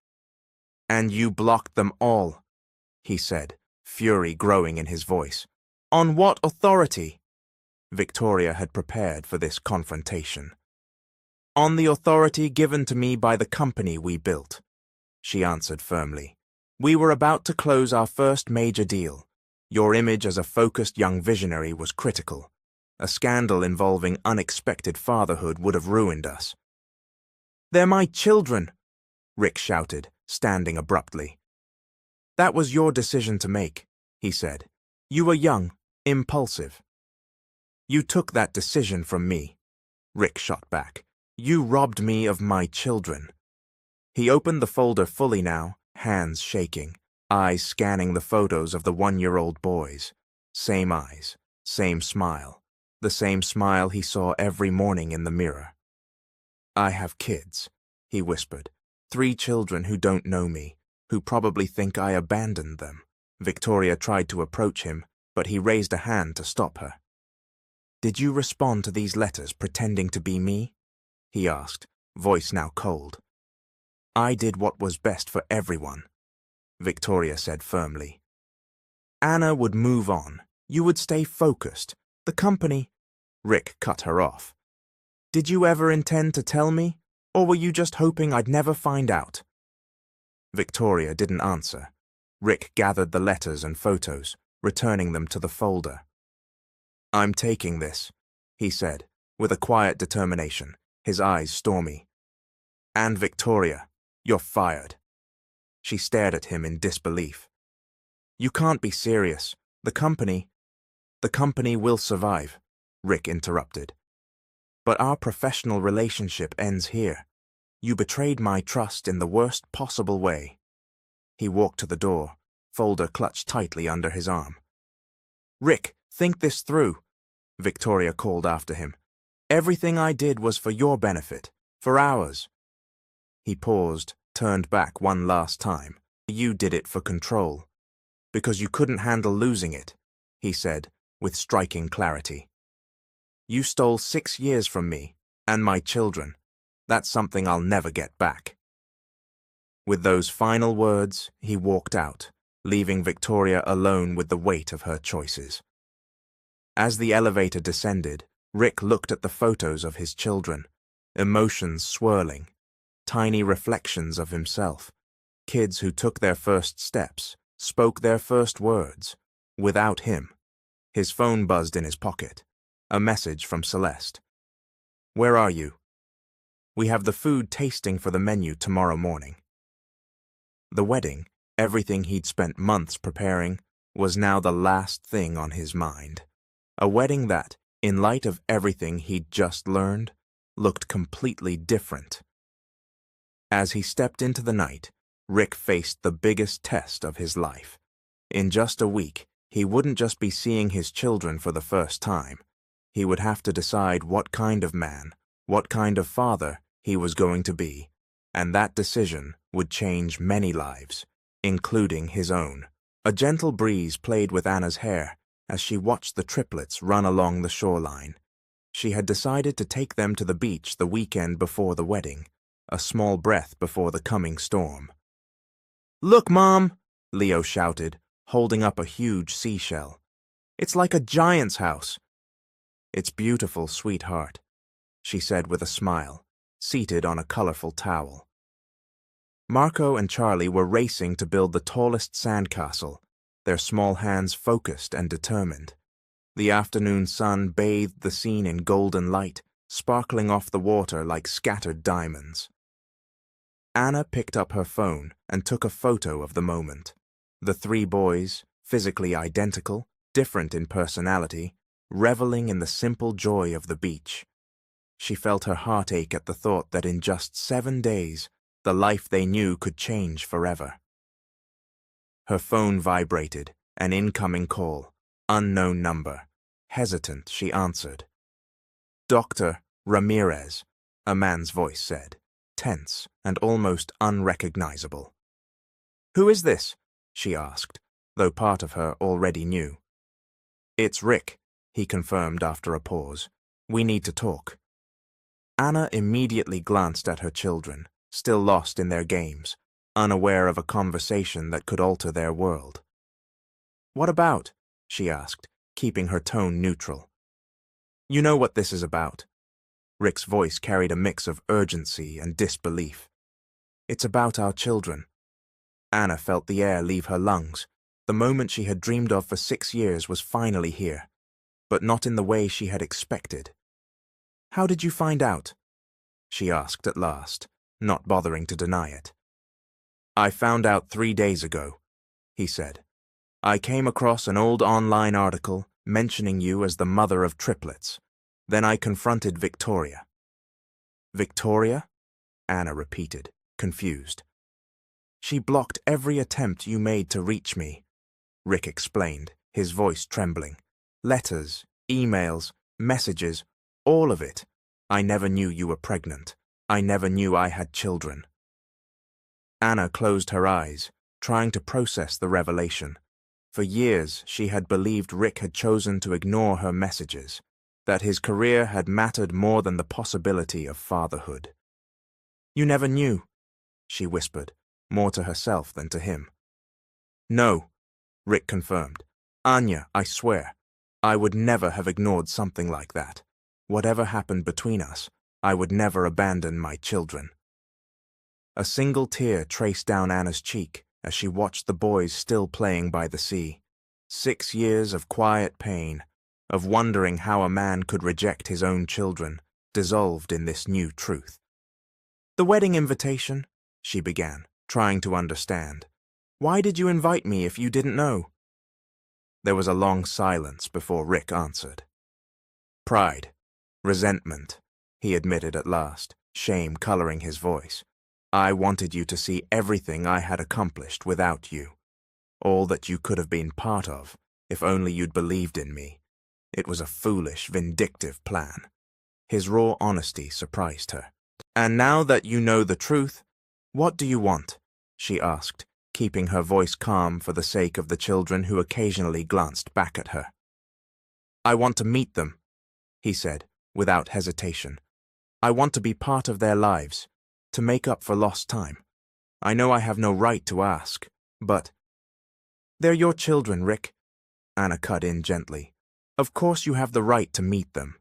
"And you blocked them all," he said, fury growing in his voice. "On what authority?" Victoria had prepared for this confrontation. "On the authority given to me by the company we built," she answered firmly. "We were about to close our first major deal. Your image as a focused young visionary was critical. A scandal involving unexpected fatherhood would have ruined us." "They're my children," Rick shouted, standing abruptly. "That was your decision to make," he said. "You were young, impulsive." "You took that decision from me," Rick shot back. "You robbed me of my children." He opened the folder fully now, hands shaking, eyes scanning the photos of the 1-year-old boys. Same eyes, same smile, the same smile he saw every morning in the mirror. "I have kids," he whispered. 3 children who don't know me, who probably think I abandoned them." Victoria tried to approach him, but he raised a hand to stop her. "Did you respond to these letters pretending to be me?" he asked, voice now cold. "I did what was best for everyone," Victoria said firmly. "Anna would move on. You would stay focused. The company—" Rick cut her off. "Did you ever intend to tell me, or were you just hoping I'd never find out?" Victoria didn't answer. Rick gathered the letters and photos, returning them to the folder. "I'm taking this," he said, with a quiet determination, his eyes stormy. "And Victoria, you're fired." She stared at him in disbelief. "You can't be serious. The company will survive," Rick interrupted. "But our professional relationship ends here. You betrayed my trust in the worst possible way." He walked to the door, folder clutched tightly under his arm. "Rick, think this through," Victoria called after him. "Everything I did was for your benefit, for ours." He paused, turned back one last time. "You did it for control. Because you couldn't handle losing it," he said, with striking clarity. "You stole 6 years from me, and my children. That's something I'll never get back." With those final words, he walked out, leaving Victoria alone with the weight of her choices. As the elevator descended, Rick looked at the photos of his children, emotions swirling, tiny reflections of himself, kids who took their first steps, spoke their first words, without him. His phone buzzed in his pocket. A message from Celeste. "Where are you? We have the food tasting for the menu tomorrow morning." The wedding, everything he'd spent months preparing, was now the last thing on his mind. A wedding that, in light of everything he'd just learned, looked completely different. As he stepped into the night, Rick faced the biggest test of his life. In just a week, he wouldn't just be seeing his children for the first time. He would have to decide what kind of man, what kind of father he was going to be, and that decision would change many lives, including his own. A gentle breeze played with Anna's hair as she watched the triplets run along the shoreline. She had decided to take them to the beach the weekend before the wedding, a small breath before the coming storm. "Look, Mom!" Leo shouted, holding up a huge seashell. "It's like a giant's house." "It's beautiful, sweetheart," she said with a smile, seated on a colorful towel. Marco and Charlie were racing to build the tallest sandcastle, their small hands focused and determined. The afternoon sun bathed the scene in golden light, sparkling off the water like scattered diamonds. Anna picked up her phone and took a photo of the moment. The 3 boys, physically identical, different in personality, reveling in the simple joy of the beach. She felt her heart ache at the thought that in just 7 days, the life they knew could change forever. Her phone vibrated, an incoming call, unknown number. Hesitant, she answered. "Dr. Ramirez," a man's voice said, tense and almost unrecognizable. "Who is this?" she asked, though part of her already knew. "It's Rick," he confirmed after a pause. "We need to talk." Anna immediately glanced at her children, still lost in their games, unaware of a conversation that could alter their world. "What about?" she asked, keeping her tone neutral. "You know what this is about." Rick's voice carried a mix of urgency and disbelief. "It's about our children." Anna felt the air leave her lungs. The moment she had dreamed of for 6 years was finally here, but not in the way she had expected. "How did you find out?" she asked at last, not bothering to deny it. "I found out 3 days ago," he said. "I came across an old online article mentioning you as the mother of triplets. Then I confronted Victoria." "Victoria?" Anna repeated, confused. "She blocked every attempt you made to reach me," Rick explained, his voice trembling. "Letters, emails, messages, all of it. I never knew you were pregnant. I never knew I had children." Anna closed her eyes, trying to process the revelation. For years, she had believed Rick had chosen to ignore her messages, that his career had mattered more than the possibility of fatherhood. "You never knew," she whispered, more to herself than to him. "No," Rick confirmed. "Anya, I swear, I would never have ignored something like that. Whatever happened between us, I would never abandon my children." A single tear traced down Anna's cheek as she watched the boys still playing by the sea. 6 years of quiet pain, of wondering how a man could reject his own children, dissolved in this new truth. "The wedding invitation," she began, trying to understand. "Why did you invite me if you didn't know?" There was a long silence before Rick answered. "Pride, resentment," he admitted at last, shame coloring his voice. "I wanted you to see everything I had accomplished without you. All that you could have been part of, if only you'd believed in me. It was a foolish, vindictive plan." His raw honesty surprised her. "And now that you know the truth, what do you want?" she asked, keeping her voice calm for the sake of the children who occasionally glanced back at her. "I want to meet them," he said, without hesitation. "I want to be part of their lives, to make up for lost time. I know I have no right to ask, but—" "They're your children, Rick," Anna cut in gently. "Of course you have the right to meet them."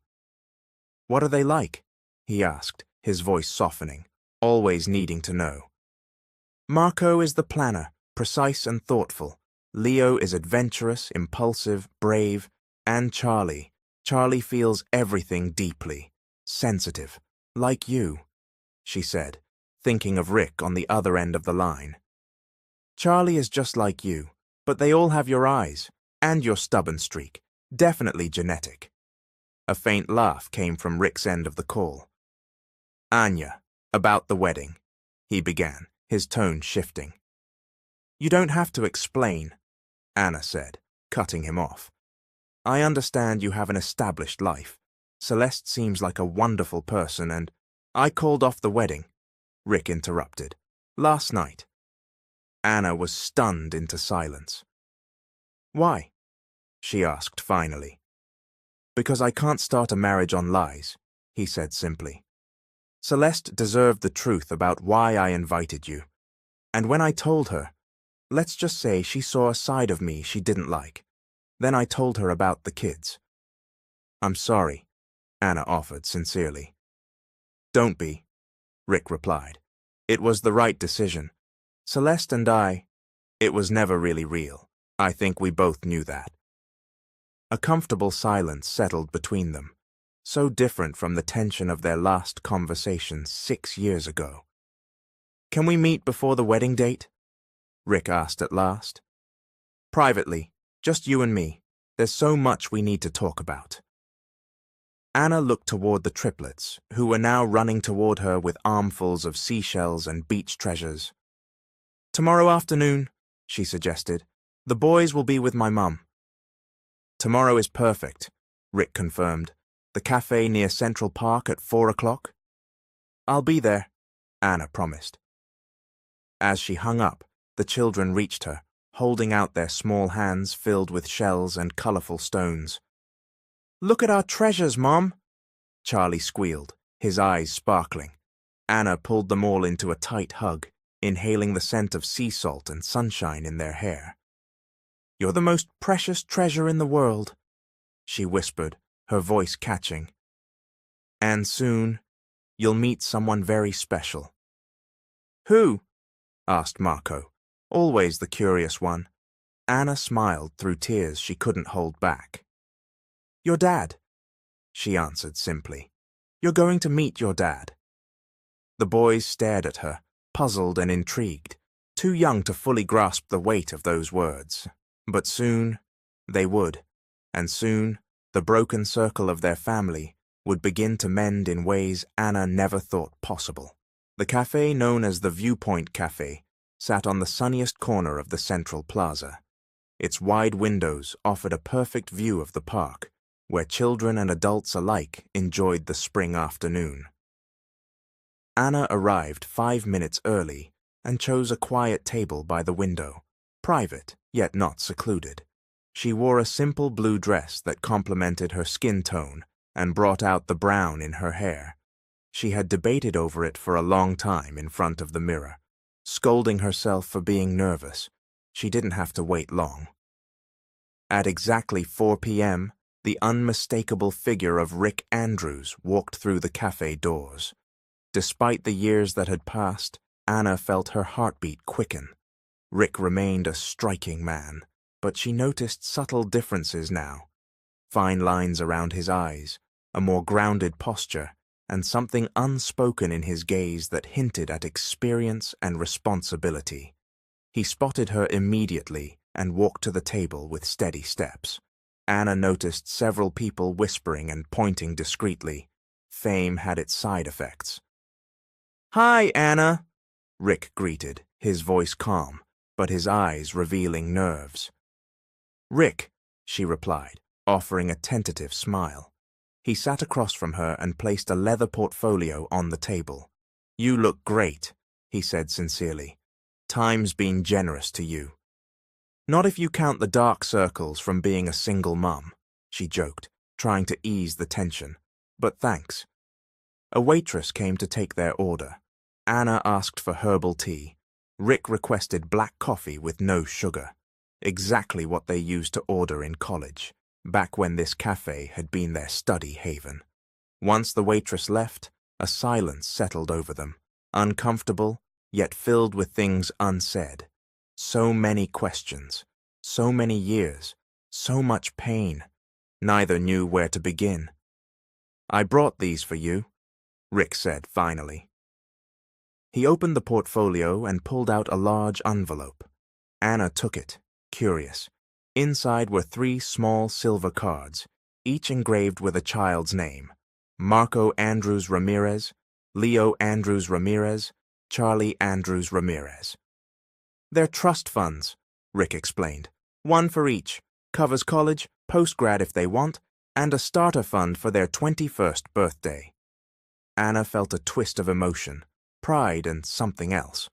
"What are they like?" he asked, his voice softening, always needing to know. "Marco is the planner, precise and thoughtful. Leo is adventurous, impulsive, brave, and Charlie feels everything deeply, sensitive, like you," she said, thinking of Rick on the other end of the line. "Charlie is just like you, but they all have your eyes, and your stubborn streak, definitely genetic." A faint laugh came from Rick's end of the call. "Anya, about the wedding," he began, his tone shifting. "You don't have to explain," Anna said, cutting him off. "I understand you have an established life. Celeste seems like a wonderful person and—" "I called off the wedding," Rick interrupted. "Last night." Anna was stunned into silence. "Why?" she asked finally. "Because I can't start a marriage on lies," he said simply. "Celeste deserved the truth about why I invited you. And when I told her, let's just say she saw a side of me she didn't like. Then I told her about the kids." "I'm sorry," Anna offered sincerely. "Don't be," Rick replied. "It was the right decision. Celeste and it was never really real. I think we both knew that." A comfortable silence settled between them, so different from the tension of their last conversation 6 years ago. "Can we meet before the wedding date?" Rick asked at last. "Privately, just you and me. There's so much we need to talk about." Anna looked toward the triplets, who were now running toward her with armfuls of seashells and beach treasures. "Tomorrow afternoon," she suggested. "The boys will be with my mum." "Tomorrow is perfect," Rick confirmed. "The cafe near Central Park at 4 o'clock?" "I'll be there," Anna promised. As she hung up, the children reached her, holding out their small hands filled with shells and colorful stones. "Look at our treasures, Mom!" Charlie squealed, his eyes sparkling. Anna pulled them all into a tight hug, inhaling the scent of sea salt and sunshine in their hair. "You're the most precious treasure in the world," she whispered, her voice catching. "And soon, you'll meet someone very special." "Who?" asked Marco, always the curious one. Anna smiled through tears she couldn't hold back. "Your dad," she answered simply. "You're going to meet your dad." The boys stared at her, puzzled and intrigued, too young to fully grasp the weight of those words. But soon, they would, and soon, the broken circle of their family would begin to mend in ways Anna never thought possible. The cafe known as the Viewpoint Cafe sat on the sunniest corner of the central plaza. Its wide windows offered a perfect view of the park, where children and adults alike enjoyed the spring afternoon. Anna arrived 5 minutes early and chose a quiet table by the window, private yet not secluded. She wore a simple blue dress that complemented her skin tone and brought out the brown in her hair. She had debated over it for a long time in front of the mirror, scolding herself for being nervous. She didn't have to wait long. At exactly 4 p.m., the unmistakable figure of Rick Andrews walked through the cafe doors. Despite the years that had passed, Anna felt her heartbeat quicken. Rick remained a striking man, but she noticed subtle differences now. Fine lines around his eyes, a more grounded posture, and something unspoken in his gaze that hinted at experience and responsibility. He spotted her immediately and walked to the table with steady steps. Anna noticed several people whispering and pointing discreetly. Fame had its side effects. "Hi, Anna," Rick greeted, his voice calm, but his eyes revealing nerves. "Rick," she replied, offering a tentative smile. He sat across from her and placed a leather portfolio on the table. "You look great," he said sincerely. "Time's been generous to you." "Not if you count the dark circles from being a single mum," she joked, trying to ease the tension. "But thanks." A waitress came to take their order. Anna asked for herbal tea. Rick requested black coffee with no sugar. Exactly what they used to order in college, back when this cafe had been their study haven. Once the waitress left, a silence settled over them, uncomfortable, yet filled with things unsaid. So many questions, so many years, so much pain. Neither knew where to begin. "I brought these for you," Rick said finally. He opened the portfolio and pulled out a large envelope. Anna took it, curious. Inside were 3 small silver cards, each engraved with a child's name: Marco Andrews Ramirez, Leo Andrews Ramirez, Charlie Andrews Ramirez. "They're trust funds," Rick explained. "One for each. Covers college, postgrad if they want, and a starter fund for their 21st birthday." Anna felt a twist of emotion, pride and something else.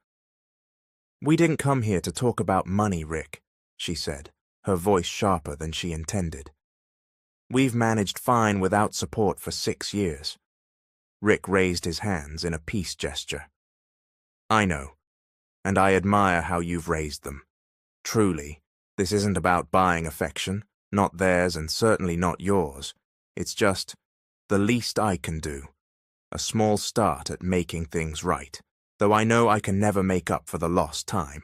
"We didn't come here to talk about money, Rick," she said, her voice sharper than she intended. "We've managed fine without support for 6 years. Rick raised his hands in a peace gesture. "I know, and I admire how you've raised them. Truly, this isn't about buying affection, not theirs and certainly not yours. It's just the least I can do. A small start at making things right, though I know I can never make up for the lost time."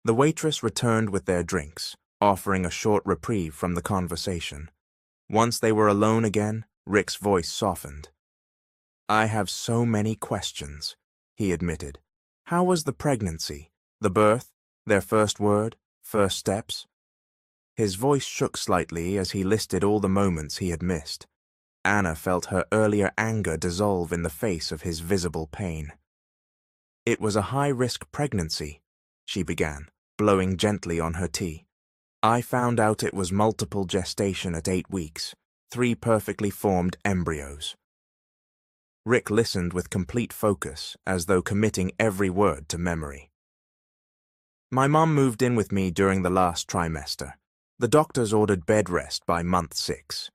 The waitress returned with their drinks, offering a short reprieve from the conversation. Once they were alone again, Rick's voice softened. "I have so many questions," he admitted. "How was the pregnancy, the birth, their first word, first steps?" His voice shook slightly as he listed all the moments he had missed. Anna felt her earlier anger dissolve in the face of his visible pain. "It was a high-risk pregnancy," she began, blowing gently on her tea. "I found out it was multiple gestation at 8 weeks, 3 perfectly formed embryos." Rick listened with complete focus, as though committing every word to memory. "My mom moved in with me during the last trimester. The doctors ordered bed rest by month 6.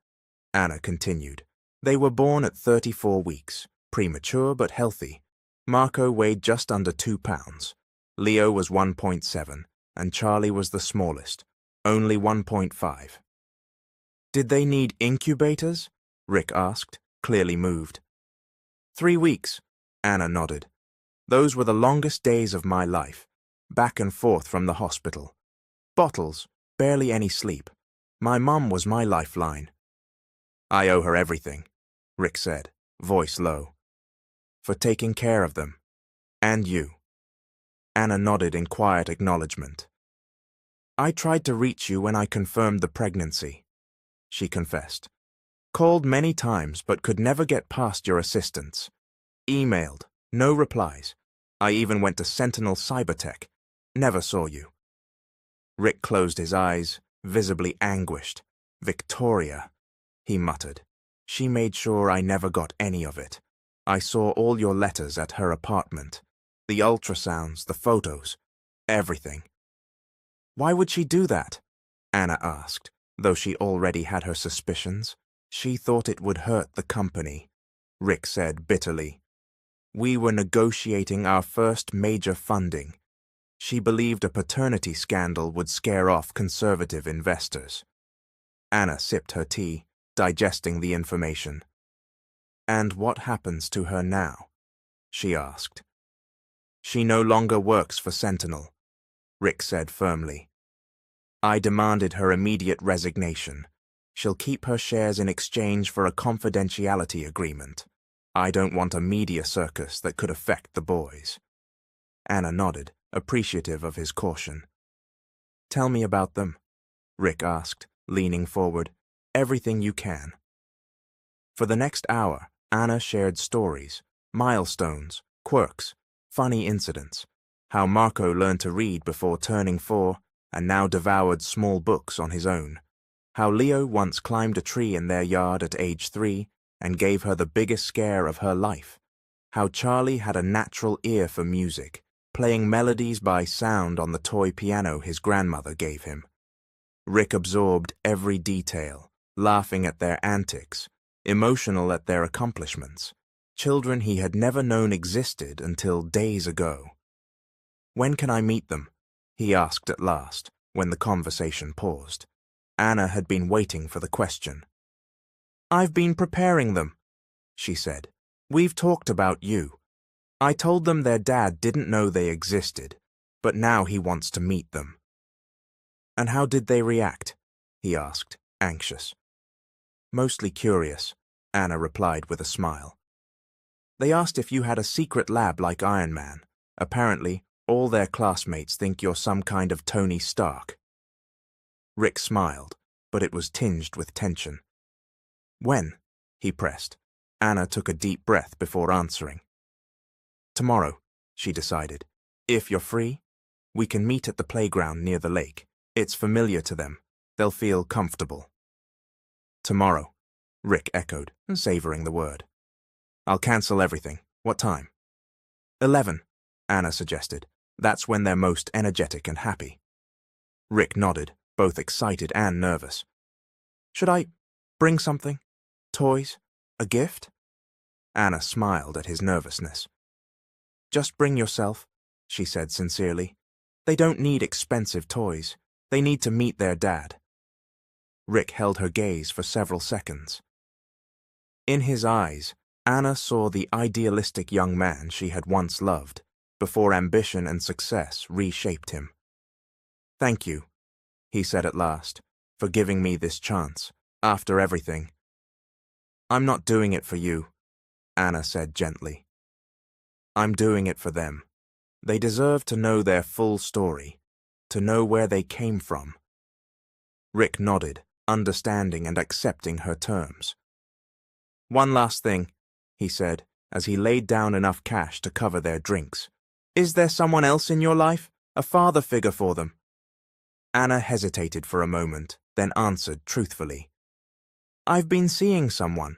Anna continued. "They were born at 34 weeks, premature but healthy. Marco weighed just under 2 pounds. Leo was 1.7, and Charlie was the smallest, only 1.5. "Did they need incubators?" Rick asked, clearly moved. 3 weeks, Anna nodded. "Those were the longest days of my life, back and forth from the hospital. Bottles, barely any sleep. My mum was my lifeline." "I owe her everything," Rick said, voice low. "For taking care of them. And you." Anna nodded in quiet acknowledgement. "I tried to reach you when I confirmed the pregnancy," she confessed. "Called many times but could never get past your assistants. Emailed, no replies. I even went to Sentinel Cybertech. Never saw you." Rick closed his eyes, visibly anguished. "Victoria," he muttered. "She made sure I never got any of it. I saw all your letters at her apartment. The ultrasounds, the photos, everything." Why would she do that? Anna asked, though she already had her suspicions. She thought it would hurt the company. Rick said bitterly. We were negotiating our first major funding. She believed a paternity scandal would scare off conservative investors. Anna sipped her tea, digesting the information. And what happens to her now? She asked. She no longer works for Sentinel, Rick said firmly. I demanded her immediate resignation. She'll keep her shares in exchange for a confidentiality agreement. I don't want a media circus that could affect the boys. Anna nodded, appreciative of his caution. Tell me about them, Rick asked, leaning forward. Everything you can. For the next hour, Anna shared stories, milestones, quirks, funny incidents, how Marco learned to read before turning 4 and now devoured small books on his own, how Leo once climbed a tree in their yard at age 3 and gave her the biggest scare of her life, how Charlie had a natural ear for music, playing melodies by sound on the toy piano his grandmother gave him. Rick absorbed every detail, laughing at their antics, emotional at their accomplishments, children he had never known existed until days ago. When can I meet them? He asked at last, when the conversation paused. Anna had been waiting for the question. I've been preparing them, she said. We've talked about you. I told them their dad didn't know they existed, but now he wants to meet them. And how did they react? He asked, anxious. Mostly curious, Anna replied with a smile. They asked if you had a secret lab like Iron Man. Apparently, all their classmates think you're some kind of Tony Stark. Rick smiled, but it was tinged with tension. When? He pressed. Anna took a deep breath before answering. Tomorrow, she decided. If you're free, we can meet at the playground near the lake. It's familiar to them. They'll feel comfortable. Tomorrow, Rick echoed, savoring the word. I'll cancel everything. What time? 11, Anna suggested. That's when they're most energetic and happy. Rick nodded, both excited and nervous. Should I bring something? Toys? A gift? Anna smiled at his nervousness. Just bring yourself, she said sincerely. They don't need expensive toys. They need to meet their dad. Rick held her gaze for several seconds. In his eyes, Anna saw the idealistic young man she had once loved, before ambition and success reshaped him. Thank you, he said at last, for giving me this chance, after everything. I'm not doing it for you, Anna said gently. I'm doing it for them. They deserve to know their full story, to know where they came from. Rick nodded, understanding and accepting her terms. One last thing, he said, as he laid down enough cash to cover their drinks. Is there someone else in your life? A father figure for them? Anna hesitated for a moment, then answered truthfully. I've been seeing someone.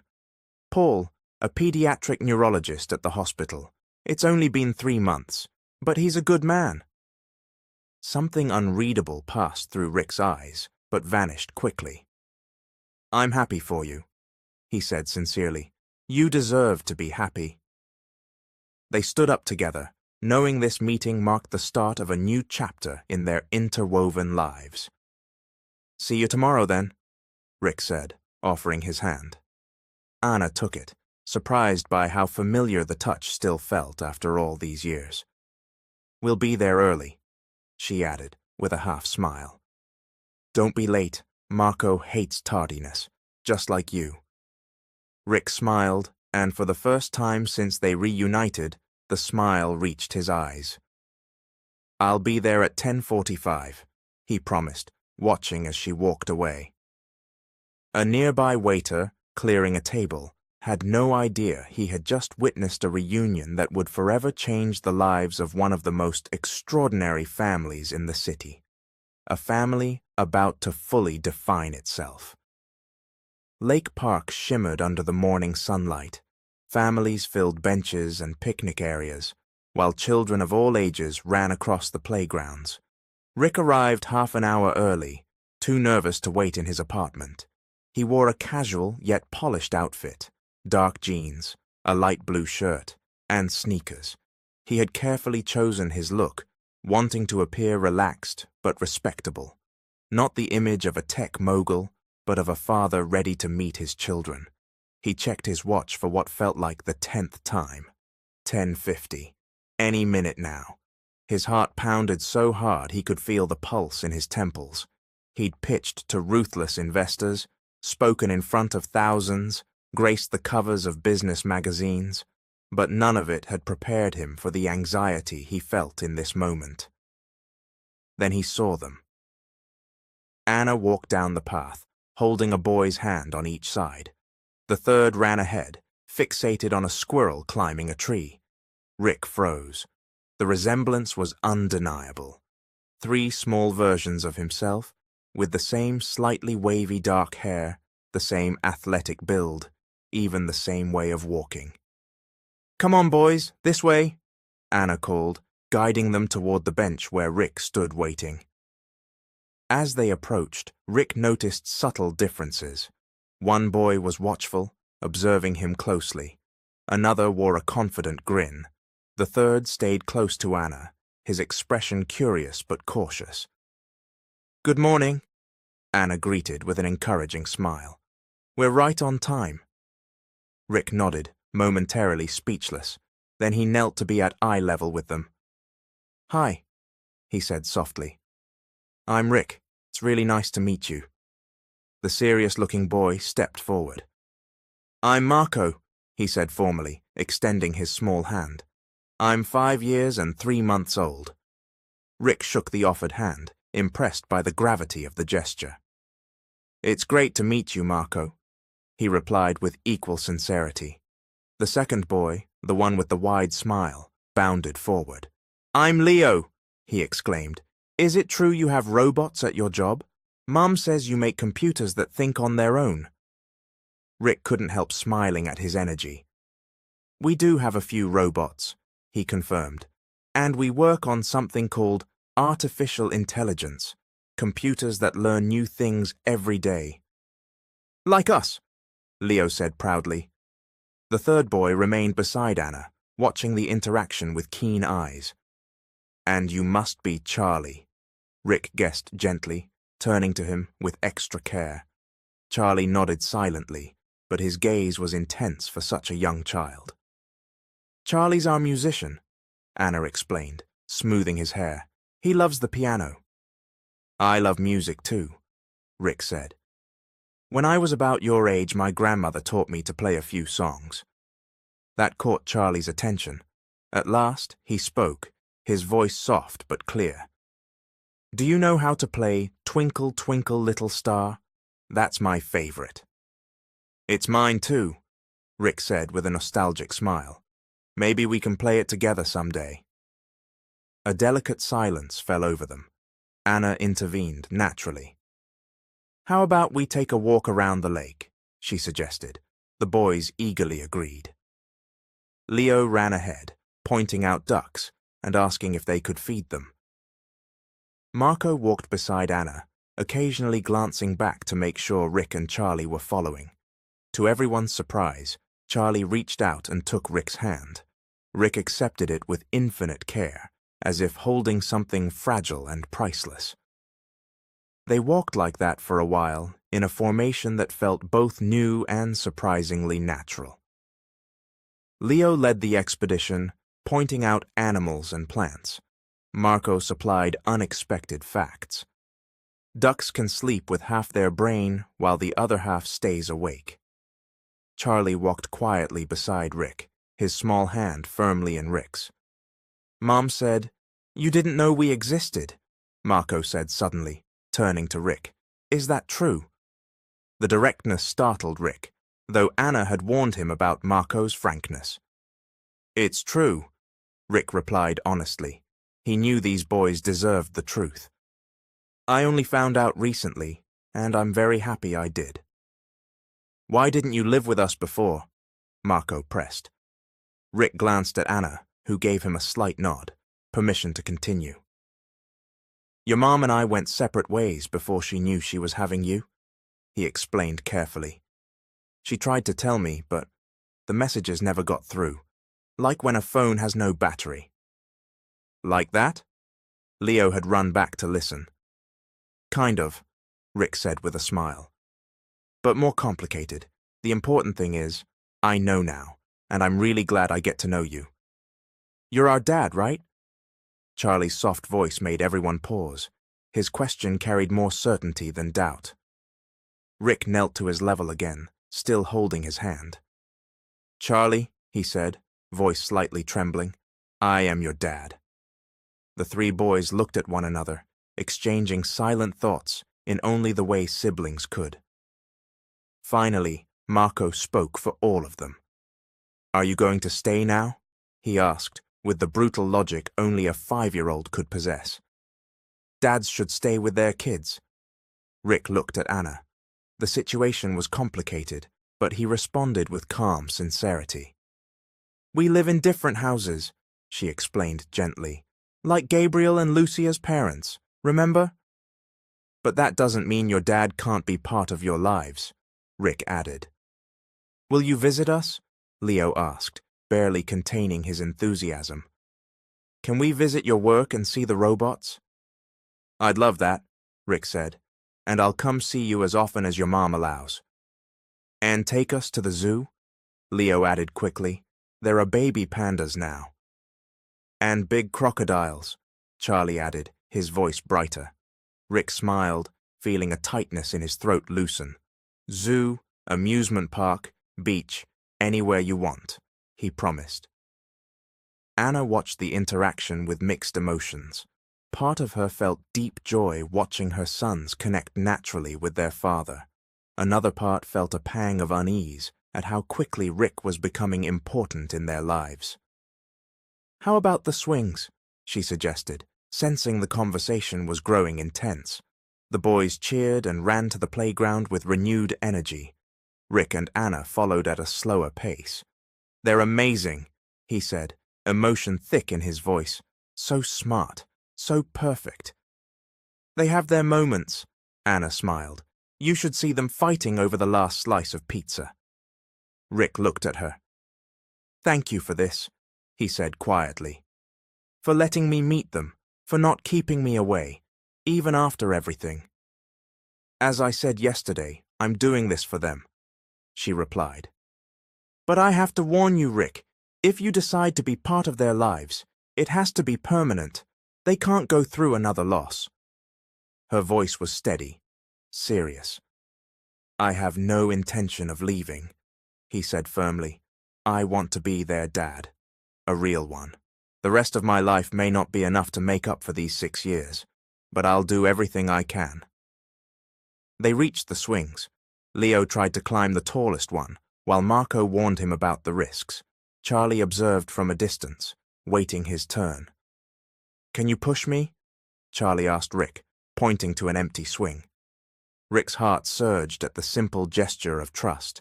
Paul, a pediatric neurologist at the hospital. It's only been 3 months, but he's a good man. Something unreadable passed through Rick's eyes, but vanished quickly. I'm happy for you, he said sincerely. You deserve to be happy. They stood up together, knowing this meeting marked the start of a new chapter in their interwoven lives. See you tomorrow, then, Rick said, offering his hand. Anna took it, surprised by how familiar the touch still felt after all these years. We'll be there early, she added, with a half-smile. Don't be late. Marco hates tardiness, just like you. Rick smiled, and for the first time since they reunited, the smile reached his eyes. I'll be there at 10:45, he promised, watching as she walked away. A nearby waiter, clearing a table, had no idea he had just witnessed a reunion that would forever change the lives of one of the most extraordinary families in the city. A family about to fully define itself. Lake Park shimmered under the morning sunlight. Families filled benches and picnic areas, while children of all ages ran across the playgrounds. Rick arrived half an hour early, too nervous to wait in his apartment. He wore a casual yet polished outfit, dark jeans, a light blue shirt, and sneakers. He had carefully chosen his look, wanting to appear relaxed but respectable. Not the image of a tech mogul, but of a father ready to meet his children. He checked his watch for what felt like the 10th time. 10:50. Any minute now. His heart pounded so hard he could feel the pulse in his temples. He'd pitched to ruthless investors, spoken in front of thousands, graced the covers of business magazines, but none of it had prepared him for the anxiety he felt in this moment. Then he saw them. Anna walked down the path, holding a boy's hand on each side. The third ran ahead, fixated on a squirrel climbing a tree. Rick froze. The resemblance was undeniable. 3 small versions of himself, with the same slightly wavy dark hair, the same athletic build, even the same way of walking. "Come on, boys, this way," Anna called, guiding them toward the bench where Rick stood waiting. As they approached, Rick noticed subtle differences. One boy was watchful, observing him closely. Another wore a confident grin. The third stayed close to Anna, his expression curious but cautious. "Good morning," Anna greeted with an encouraging smile. "We're right on time." Rick nodded, momentarily speechless. Then he knelt to be at eye level with them. "Hi," he said softly. "I'm Rick. It's really nice to meet you." The serious-looking boy stepped forward. "I'm Marco," he said formally, extending his small hand. "I'm 5 years and 3 months old." Rick shook the offered hand, impressed by the gravity of the gesture. "It's great to meet you, Marco," he replied with equal sincerity. The second boy, the one with the wide smile, bounded forward. "I'm Leo," he exclaimed. "Is it true you have robots at your job? Mom says you make computers that think on their own." Rick couldn't help smiling at his energy. "We do have a few robots," he confirmed, "and we work on something called artificial intelligence, computers that learn new things every day." "Like us," Leo said proudly. The third boy remained beside Anna, watching the interaction with keen eyes. "And you must be Charlie," Rick guessed gently, turning to him with extra care. Charlie nodded silently, but his gaze was intense for such a young child. "Charlie's our musician," Anna explained, smoothing his hair. "He loves the piano." "I love music too," Rick said. "When I was about your age, my grandmother taught me to play a few songs." That caught Charlie's attention. At last, he spoke, his voice soft but clear. "Do you know how to play Twinkle, Twinkle, Little Star? That's my favorite." "It's mine too," Rick said with a nostalgic smile. "Maybe we can play it together someday." A delicate silence fell over them. Anna intervened naturally. "How about we take a walk around the lake?" she suggested. The boys eagerly agreed. Leo ran ahead, pointing out ducks and asking if they could feed them. Marco walked beside Anna, occasionally glancing back to make sure Rick and Charlie were following. To everyone's surprise, Charlie reached out and took Rick's hand. Rick accepted it with infinite care, as if holding something fragile and priceless. They walked like that for a while, in a formation that felt both new and surprisingly natural. Leo led the expedition, pointing out animals and plants. Marco supplied unexpected facts. Ducks can sleep with half their brain while the other half stays awake. Charlie walked quietly beside Rick, his small hand firmly in Rick's. "Mom said, 'You didn't know we existed,'" Marco said suddenly, turning to Rick. "Is that true?" The directness startled Rick, though Anna had warned him about Marco's frankness. "It's true," Rick replied honestly. He knew these boys deserved the truth. "I only found out recently, and I'm very happy I did." "Why didn't you live with us before?" Marco pressed. Rick glanced at Anna, who gave him a slight nod, permission to continue. Your mom and I went separate ways before she knew she was having you, he explained carefully. She tried to tell me, but the messages never got through, like when a phone has no battery. Like that? Leo had run back to listen. Kind of, Rick said with a smile. But more complicated. The important thing is, I know now, and I'm really glad I get to know you. You're our dad, right? Charlie's soft voice made everyone pause. His question carried more certainty than doubt. Rick knelt to his level again, still holding his hand. Charlie, he said, voice slightly trembling, I am your dad. The three boys looked at one another, exchanging silent thoughts in only the way siblings could. Finally, Marco spoke for all of them. Are you going to stay now? He asked, with the brutal logic only a 5-year-old could possess. Dads should stay with their kids. Rick looked at Anna. The situation was complicated, but he responded with calm sincerity. We live in different houses, she explained gently, like Gabriel and Lucia's parents, remember? But that doesn't mean your dad can't be part of your lives, Rick added. Will you visit us? Leo asked, barely containing his enthusiasm. Can we visit your work and see the robots? I'd love that, Rick said, and I'll come see you as often as your mom allows. And take us to the zoo? Leo added quickly. There are baby pandas now. And big crocodiles, Charlie added, his voice brighter. Rick smiled, feeling a tightness in his throat loosen. Zoo, amusement park, beach, anywhere you want, he promised. Anna watched the interaction with mixed emotions. Part of her felt deep joy watching her sons connect naturally with their father. Another part felt a pang of unease at how quickly Rick was becoming important in their lives. How about the swings? She suggested, sensing the conversation was growing intense. The boys cheered and ran to the playground with renewed energy. Rick and Anna followed at a slower pace. They're amazing, he said, emotion thick in his voice. So smart, so perfect. They have their moments, Anna smiled. You should see them fighting over the last slice of pizza. Rick looked at her. Thank you for this, he said quietly. For letting me meet them, for not keeping me away, even after everything. As I said yesterday, I'm doing this for them, she replied. But I have to warn you, Rick, if you decide to be part of their lives, it has to be permanent. They can't go through another loss. Her voice was steady, serious. I have no intention of leaving, he said firmly. I want to be their dad, a real one. The rest of my life may not be enough to make up for these 6 years, but I'll do everything I can. They reached the swings. Leo tried to climb the tallest one, while Marco warned him about the risks. Charlie observed from a distance, waiting his turn. Can you push me? Charlie asked Rick, pointing to an empty swing. Rick's heart surged at the simple gesture of trust.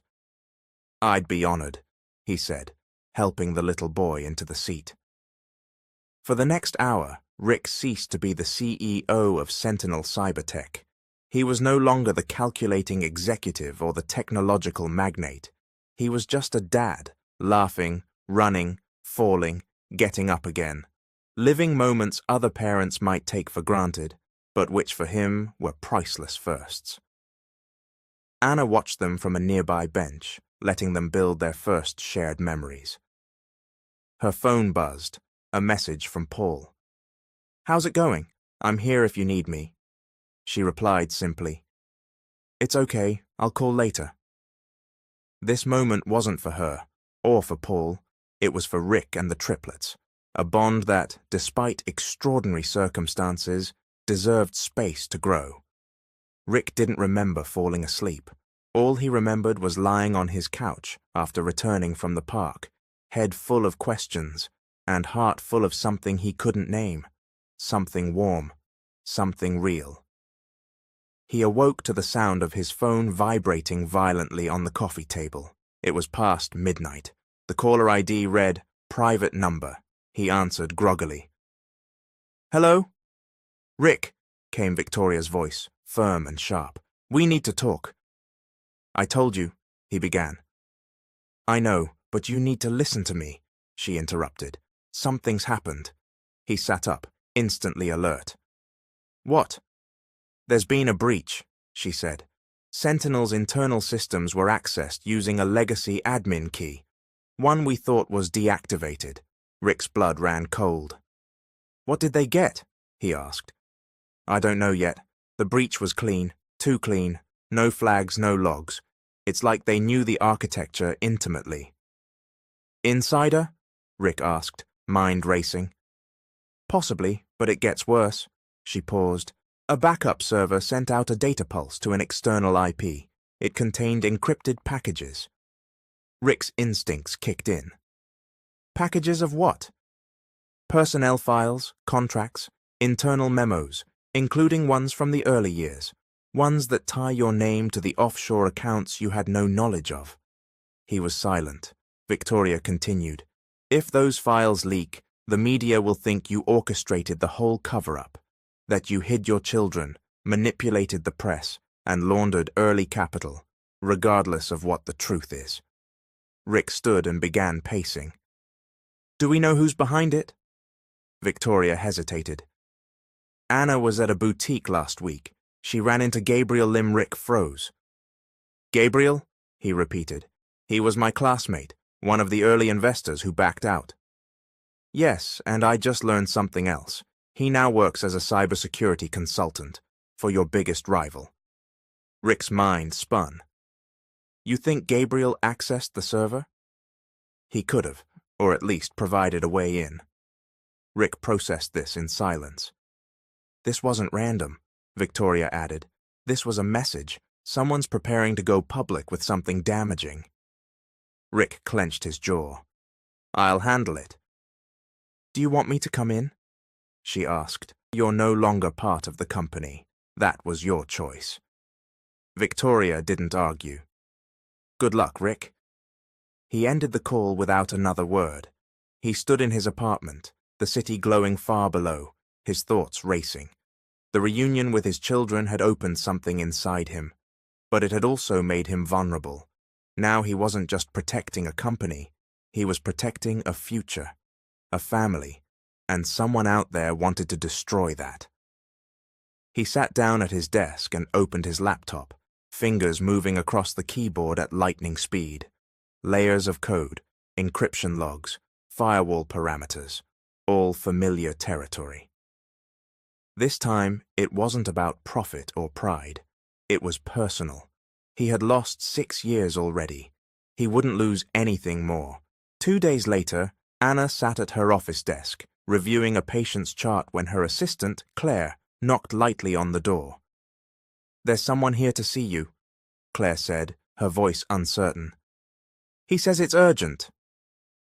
I'd be honored, he said, helping the little boy into the seat. For the next hour, Rick ceased to be the CEO of Sentinel Cybertech. He was no longer the calculating executive or the technological magnate. He was just a dad, laughing, running, falling, getting up again, living moments other parents might take for granted, but which for him were priceless firsts. Anna watched them from a nearby bench, letting them build their first shared memories. Her phone buzzed, a message from Paul. How's it going? I'm here if you need me. She replied simply, It's okay, I'll call later. This moment wasn't for her, or for Paul. It was for Rick and the triplets, a bond that, despite extraordinary circumstances, deserved space to grow. Rick didn't remember falling asleep. All he remembered was lying on his couch after returning from the park, head full of questions, and heart full of something he couldn't name, something warm, something real. He awoke to the sound of his phone vibrating violently on the coffee table. It was past midnight. The caller ID read, "Private number." He answered groggily. "Hello?" "Rick, came Victoria's voice, firm and sharp. "We need to talk." "I told you," he began. "I know, but you need to listen to me," she interrupted. "Something's happened." He sat up, instantly alert. "What?" "There's been a breach," she said. "Sentinel's internal systems were accessed using a legacy admin key. One we thought was deactivated." Rick's blood ran cold. "What did they get?" he asked. "I don't know yet. The breach was clean, too clean. No flags, no logs. It's like they knew the architecture intimately." "Insider?" Rick asked, mind racing. "Possibly, but it gets worse." She paused. "A backup server sent out a data pulse to an external IP. It contained encrypted packages." Rick's instincts kicked in. "Packages of what?" "Personnel files, contracts, internal memos, including ones from the early years. Ones that tie your name to the offshore accounts you had no knowledge of." He was silent. Victoria continued. "If those files leak, the media will think you orchestrated the whole cover-up, that you hid your children, manipulated the press, and laundered early capital, regardless of what the truth is." Rick stood and began pacing. "Do we know who's behind it?" Victoria hesitated. "Anna was at a boutique last week. She ran into Gabriel Lim." Rick froze. "Gabriel?" he repeated. "He was my classmate, one of the early investors who backed out." "Yes, and I just learned something else. He now works as a cybersecurity consultant for your biggest rival." Rick's mind spun. "You think Gabriel accessed the server?" "He could have, or at least provided a way in." Rick processed this in silence. "This wasn't random," Victoria added. "This was a message. Someone's preparing to go public with something damaging." Rick clenched his jaw. "I'll handle it." "Do you want me to come in?" she asked. "You're no longer part of the company. That was your choice." Victoria didn't argue. "Good luck, Rick." He ended the call without another word. He stood in his apartment, the city glowing far below, his thoughts racing. The reunion with his children had opened something inside him, but it had also made him vulnerable. Now he wasn't just protecting a company, he was protecting a future, a family, and someone out there wanted to destroy that. He sat down at his desk and opened his laptop, fingers moving across the keyboard at lightning speed. Layers of code, encryption logs, firewall parameters, all familiar territory. This time, it wasn't about profit or pride. It was personal. He had lost 6 years already. He wouldn't lose anything more. 2 days later, Anna sat at her office desk, reviewing a patient's chart when her assistant, Claire, knocked lightly on the door. "There's someone here to see you," Claire said, her voice uncertain. "He says it's urgent."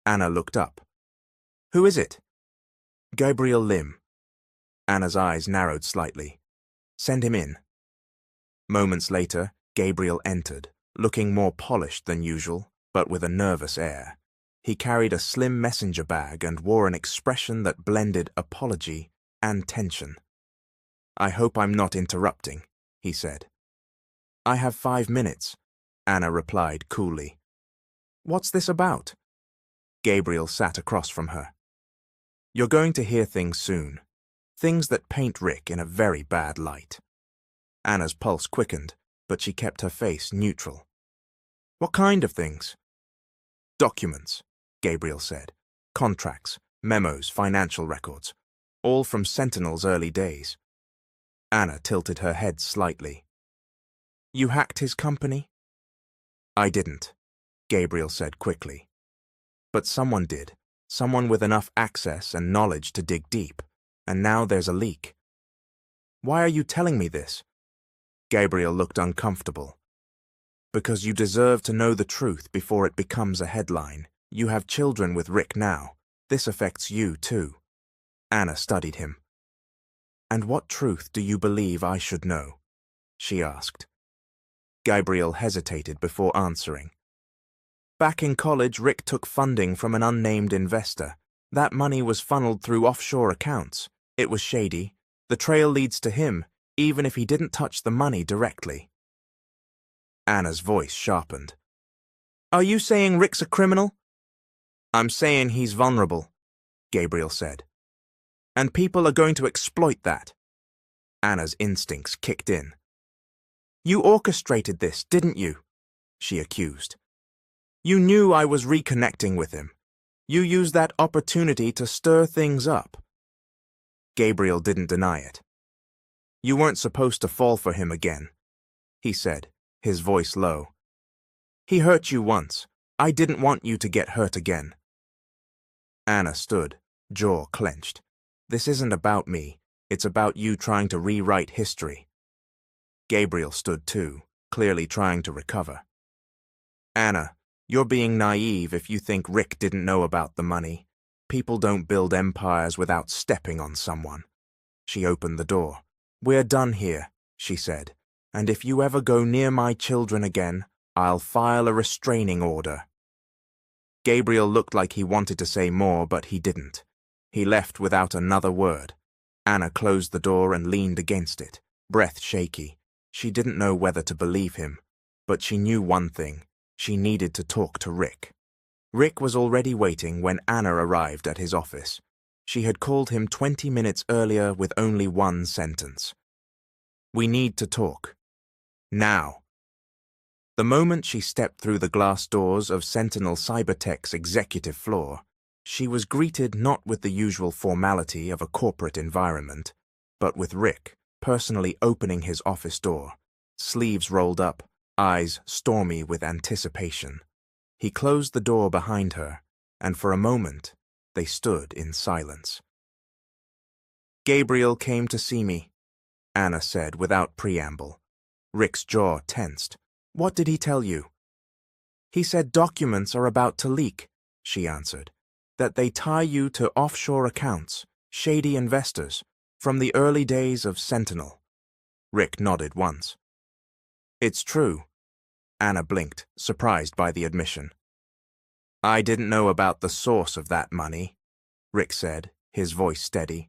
Anna looked up. "Who is it?" "Gabriel Lim." Anna's eyes narrowed slightly. "Send him in." Moments later, Gabriel entered, looking more polished than usual, but with a nervous air. He carried a slim messenger bag and wore an expression that blended apology and tension. "I hope I'm not interrupting," he said. "I have 5 minutes," Anna replied coolly. "What's this about?" Gabriel sat across from her. "You're going to hear things soon. Things that paint Rick in a very bad light." Anna's pulse quickened, but she kept her face neutral. "What kind of things?" "Documents," Gabriel said. "Contracts, memos, financial records. All from Sentinel's early days." Anna tilted her head slightly. "You hacked his company?" "I didn't," Gabriel said quickly. "But someone did. Someone with enough access and knowledge to dig deep. And now there's a leak." "Why are you telling me this?" Gabriel looked uncomfortable. "Because you deserve to know the truth before it becomes a headline. You have children with Rick now. This affects you, too." Anna studied him. "And what truth do you believe I should know?" she asked. Gabriel hesitated before answering. "Back in college, Rick took funding from an unnamed investor. That money was funneled through offshore accounts. It was shady. The trail leads to him. even if he didn't touch the money directly. Anna's voice sharpened. Are you saying Rick's a criminal? I'm saying he's vulnerable, Gabriel said. And people are going to exploit that. Anna's instincts kicked in. You orchestrated this, didn't you? She accused. You knew I was reconnecting with him. You used that opportunity to stir things up. Gabriel didn't deny it. You weren't supposed to fall for him again, he said, his voice low. He hurt you once. I didn't want you to get hurt again. Anna stood, jaw clenched. This isn't about me. It's about you trying to rewrite history. Gabriel stood too, clearly trying to recover. Anna, you're being naive if you think Rick didn't know about the money. People don't build empires without stepping on someone. She opened the door. We're done here, she said, and if you ever go near my children again, I'll file a restraining order. Gabriel looked like he wanted to say more, but he didn't. He left without another word. Anna closed the door and leaned against it, breath shaky. She didn't know whether to believe him, but she knew one thing. She needed to talk to Rick. Rick was already waiting when Anna arrived at his office. She had called him 20 minutes earlier with only one sentence. We need to talk. Now. The moment she stepped through the glass doors of Sentinel Cybertech's executive floor, she was greeted not with the usual formality of a corporate environment, but with Rick personally opening his office door, sleeves rolled up, eyes stormy with anticipation. He closed the door behind her, and for a moment, they stood in silence. Gabriel came to see me, Anna said without preamble. Rick's jaw tensed. What did he tell you? He said documents are about to leak, she answered, that they tie you to offshore accounts, shady investors, from the early days of Sentinel. Rick nodded once. It's true. Anna blinked, surprised by the admission. I didn't know about the source of that money, Rick said, his voice steady.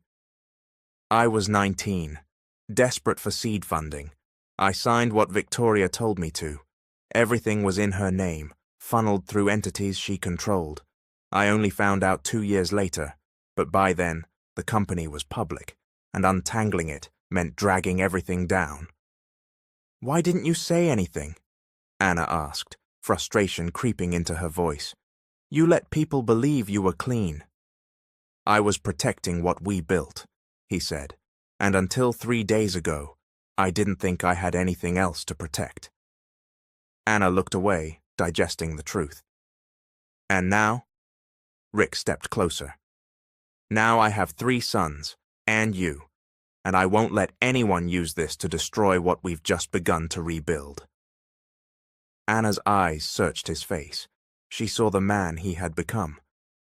I was 19, desperate for seed funding. I signed what Victoria told me to. Everything was in her name, funneled through entities she controlled. I only found out 2 years later, but by then, the company was public, and untangling it meant dragging everything down. Why didn't you say anything? Anna asked, frustration creeping into her voice. You let people believe you were clean. I was protecting what we built, he said, and until 3 days ago, I didn't think I had anything else to protect. Anna looked away, digesting the truth. And now? Rick stepped closer. Now I have 3 sons, and you, and I won't let anyone use this to destroy what we've just begun to rebuild. Anna's eyes searched his face. She saw the man he had become,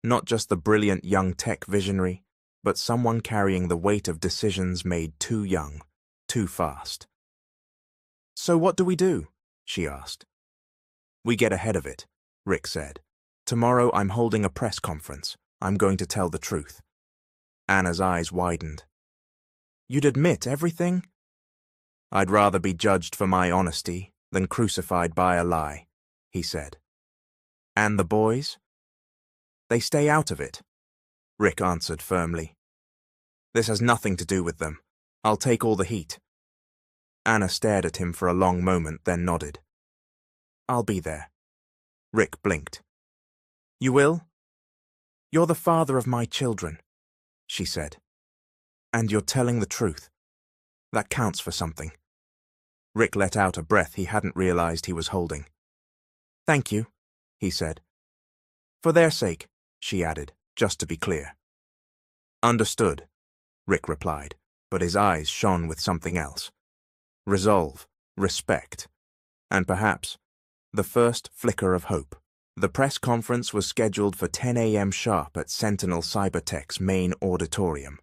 not just the brilliant young tech visionary, but someone carrying the weight of decisions made too young, too fast. So what do we do? She asked. We get ahead of it, Rick said. Tomorrow I'm holding a press conference. I'm going to tell the truth. Anna's eyes widened. You'd admit everything? I'd rather be judged for my honesty than crucified by a lie, he said. And the boys? They stay out of it, Rick answered firmly. This has nothing to do with them. I'll take all the heat. Anna stared at him for a long moment, then nodded. I'll be there. Rick blinked. You will? You're the father of my children, she said. And you're telling the truth. That counts for something. Rick let out a breath he hadn't realized he was holding. Thank you, he said. For their sake, she added, just to be clear. Understood, Rick replied, but his eyes shone with something else. Resolve, respect, and perhaps the first flicker of hope. The press conference was scheduled for 10 a.m. sharp at Sentinel Cybertech's main auditorium.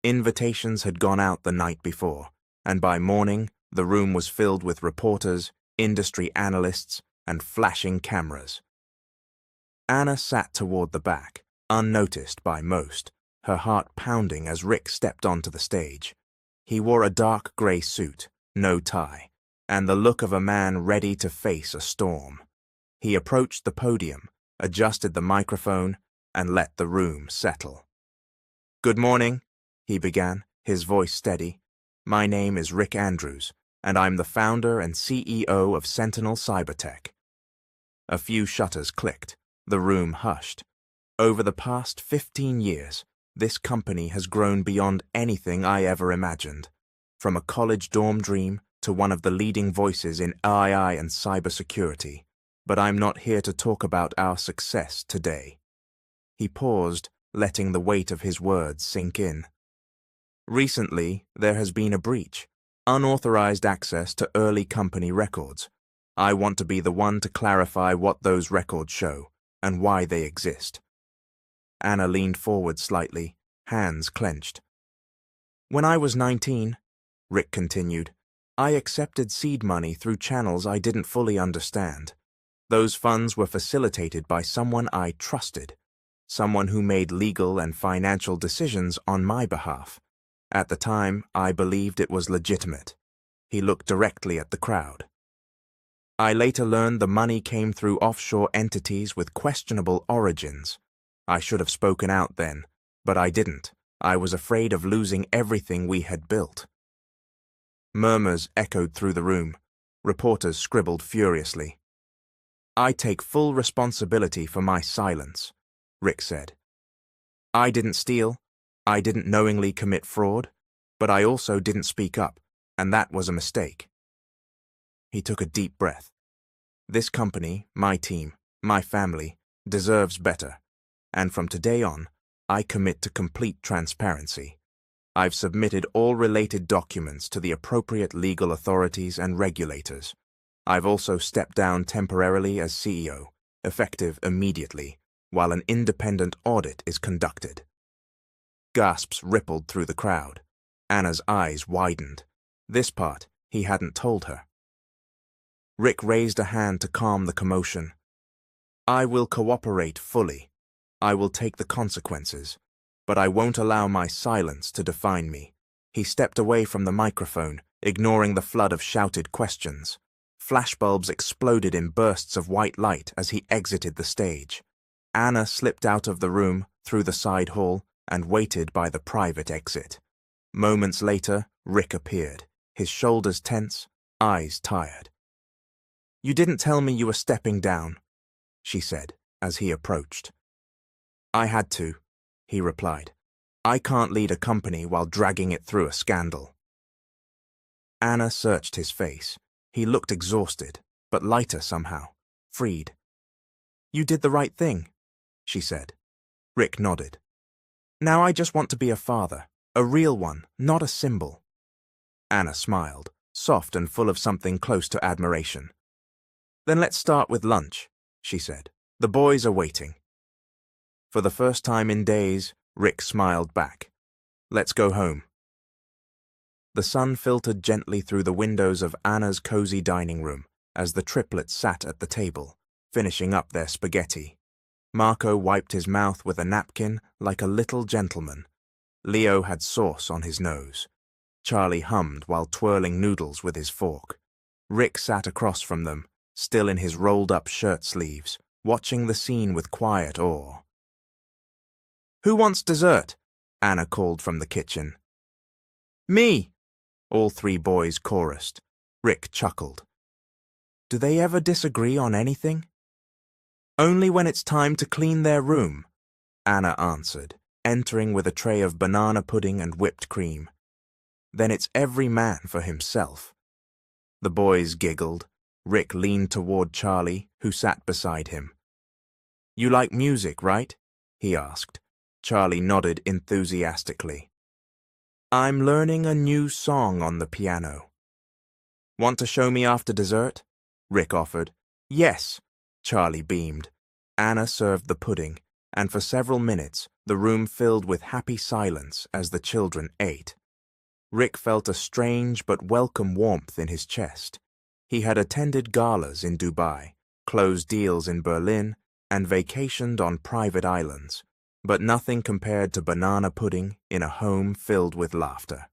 Invitations had gone out the night before, and by morning, the room was filled with reporters, industry analysts, and flashing cameras. Anna sat toward the back, unnoticed by most, her heart pounding as Rick stepped onto the stage. He wore a dark grey suit, no tie, and the look of a man ready to face a storm. He approached the podium, adjusted the microphone, and let the room settle. "Good morning," he began, his voice steady. "My name is Rick Andrews, and I'm the founder and CEO of Sentinel Cybertech." A few shutters clicked. The room hushed. Over the past 15 years, this company has grown beyond anything I ever imagined. From a college dorm dream to one of the leading voices in AI and cybersecurity. But I'm not here to talk about our success today. He paused, letting the weight of his words sink in. Recently, there has been a breach. Unauthorized access to early company records. I want to be the one to clarify what those records show and why they exist. Anna leaned forward slightly, hands clenched. "When I was 19, Rick continued, I accepted seed money through channels I didn't fully understand. Those funds were facilitated by someone I trusted, someone who made legal and financial decisions on my behalf. At the time, I believed it was legitimate." He looked directly at the crowd. "I later learned the money came through offshore entities with questionable origins. I should have spoken out then, but I didn't. I was afraid of losing everything we had built." Murmurs echoed through the room. Reporters scribbled furiously. "I take full responsibility for my silence," Rick said. "I didn't steal. I didn't knowingly commit fraud, but I also didn't speak up, and that was a mistake." He took a deep breath. "This company, my team, my family, deserves better, and from today on, I commit to complete transparency. I've submitted all related documents to the appropriate legal authorities and regulators. I've also stepped down temporarily as CEO, effective immediately, while an independent audit is conducted." Gasps rippled through the crowd. Anna's eyes widened. This part he hadn't told her. Rick raised a hand to calm the commotion. "I will cooperate fully. I will take the consequences, but I won't allow my silence to define me." He stepped away from the microphone, ignoring the flood of shouted questions. Flashbulbs exploded in bursts of white light as he exited the stage. Anna slipped out of the room, through the side hall, and waited by the private exit. Moments later, Rick appeared, his shoulders tense, eyes tired. "You didn't tell me you were stepping down," she said, as he approached. "I had to," he replied. "I can't lead a company while dragging it through a scandal." Anna searched his face. He looked exhausted, but lighter somehow, freed. "You did the right thing," she said. Rick nodded. "Now I just want to be a father, a real one, not a symbol." Anna smiled, soft and full of something close to admiration. "Then let's start with lunch," she said. "The boys are waiting." For the first time in days, Rick smiled back. "Let's go home." The sun filtered gently through the windows of Anna's cozy dining room as the triplets sat at the table, finishing up their spaghetti. Marco wiped his mouth with a napkin like a little gentleman. Leo had sauce on his nose. Charlie hummed while twirling noodles with his fork. Rick sat across from them, still in his rolled-up shirt sleeves, watching the scene with quiet awe. "Who wants dessert?" Anna called from the kitchen. "Me!" all three boys chorused. Rick chuckled. "Do they ever disagree on anything?" "Only when it's time to clean their room," Anna answered, entering with a tray of banana pudding and whipped cream. "Then it's every man for himself." The boys giggled. Rick leaned toward Charlie, who sat beside him. "You like music, right?" he asked. Charlie nodded enthusiastically. "I'm learning a new song on the piano." "Want to show me after dessert?" Rick offered. "Yes," Charlie beamed. Anna served the pudding, and for several minutes the room filled with happy silence as the children ate. Rick felt a strange but welcome warmth in his chest. He had attended galas in Dubai, closed deals in Berlin, and vacationed on private islands, but nothing compared to banana pudding in a home filled with laughter.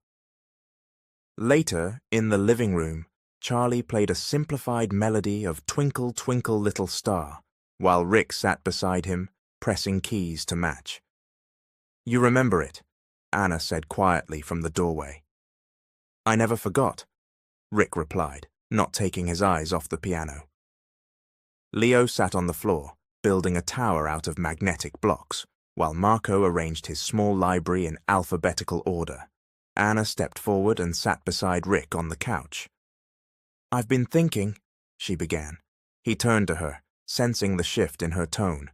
Later, in the living room, Charlie played a simplified melody of Twinkle, Twinkle, Little Star, while Rick sat beside him, pressing keys to match. "You remember it," Anna said quietly from the doorway. "I never forgot," Rick replied, not taking his eyes off the piano. Leo sat on the floor, building a tower out of magnetic blocks, while Marco arranged his small library in alphabetical order. Anna stepped forward and sat beside Rick on the couch. "I've been thinking," she began. He turned to her, sensing the shift in her tone.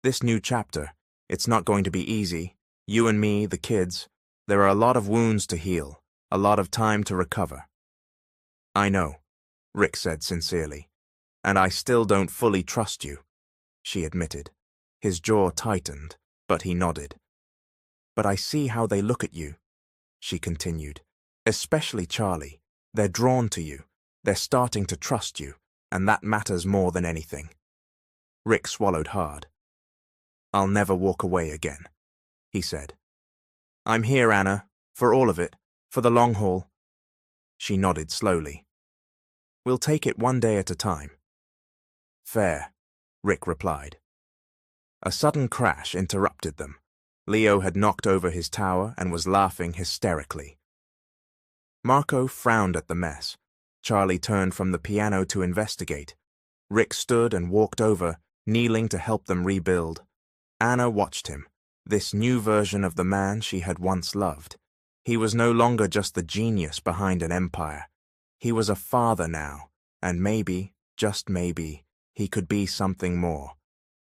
"This new chapter, it's not going to be easy. You and me, the kids, there are a lot of wounds to heal, a lot of time to recover." "I know," Rick said sincerely. "And I still don't fully trust you," she admitted. His jaw tightened, but he nodded. "But I see how they look at you," she continued. "Especially Charlie. They're drawn to you. They're starting to trust you, and that matters more than anything." Rick swallowed hard. "I'll never walk away again," he said. "I'm here, Anna, for all of it, for the long haul." She nodded slowly. "We'll take it one day at a time." "Fair," Rick replied. A sudden crash interrupted them. Leo had knocked over his tower and was laughing hysterically. Marco frowned at the mess. Charlie turned from the piano to investigate. Rick stood and walked over, kneeling to help them rebuild. Anna watched him, this new version of the man she had once loved. He was no longer just the genius behind an empire. He was a father now, and maybe, just maybe, he could be something more.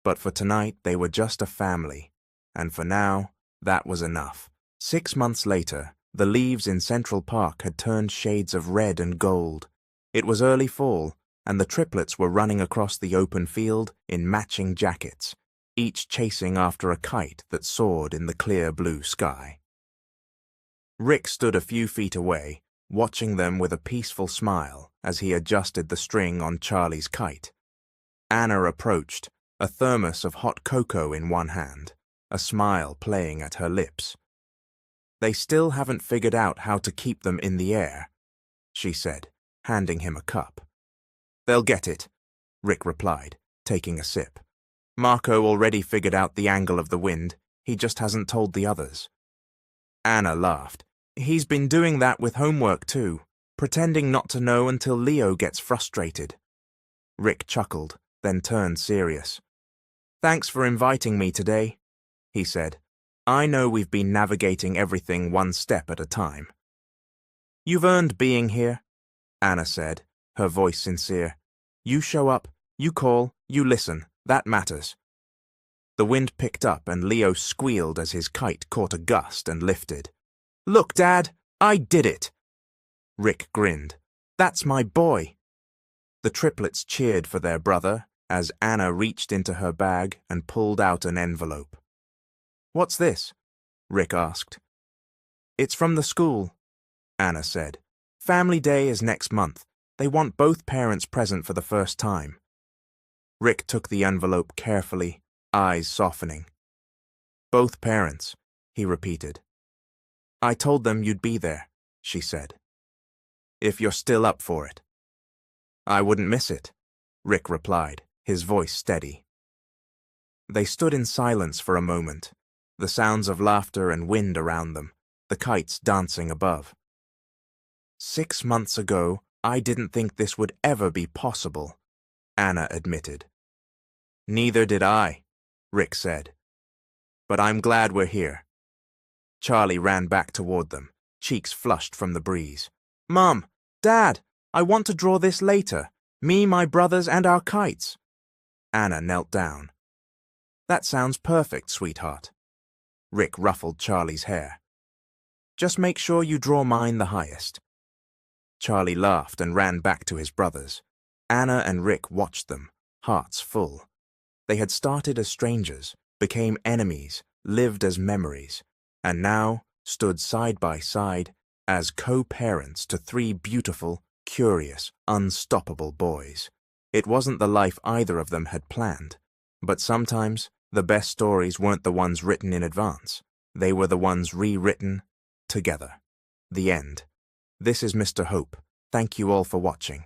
But for tonight, they were just a family, and for now, that was enough. 6 months later, the leaves in Central Park had turned shades of red and gold. It was early fall, and the triplets were running across the open field in matching jackets, each chasing after a kite that soared in the clear blue sky. Rick stood a few feet away, watching them with a peaceful smile as he adjusted the string on Charlie's kite. Anna approached, a thermos of hot cocoa in one hand, a smile playing at her lips. "They still haven't figured out how to keep them in the air," she said, handing him a cup. "They'll get it," Rick replied, taking a sip. "Marco already figured out the angle of the wind, he just hasn't told the others." Anna laughed. "He's been doing that with homework too, pretending not to know until Leo gets frustrated." Rick chuckled, then turned serious. "Thanks for inviting me today," he said. "I know we've been navigating everything one step at a time." "You've earned being here," Anna said, her voice sincere. "You show up, you call, you listen. That matters." The wind picked up and Leo squealed as his kite caught a gust and lifted. "Look, Dad, I did it!" Rick grinned. "That's my boy." The triplets cheered for their brother as Anna reached into her bag and pulled out an envelope. "What's this?" Rick asked. "It's from the school," Anna said. "Family Day is next month. They want both parents present for the first time." Rick took the envelope carefully, eyes softening. "Both parents," he repeated. "I told them you'd be there," she said. "If you're still up for it." "I wouldn't miss it," Rick replied, his voice steady. They stood in silence for a moment, the sounds of laughter and wind around them, the kites dancing above. "6 months ago, I didn't think this would ever be possible," Anna admitted. "Neither did I," Rick said. "But I'm glad we're here." Charlie ran back toward them, cheeks flushed from the breeze. "Mom, Dad, I want to draw this later. Me, my brothers, and our kites." Anna knelt down. "That sounds perfect, sweetheart." Rick ruffled Charlie's hair. "Just make sure you draw mine the highest." Charlie laughed and ran back to his brothers. Anna and Rick watched them, hearts full. They had started as strangers, became enemies, lived as memories, and now stood side by side as co-parents to 3 beautiful, curious, unstoppable boys. It wasn't the life either of them had planned, but sometimes the best stories weren't the ones written in advance. They were the ones rewritten together. The end. This is Mr. Hope. Thank you all for watching.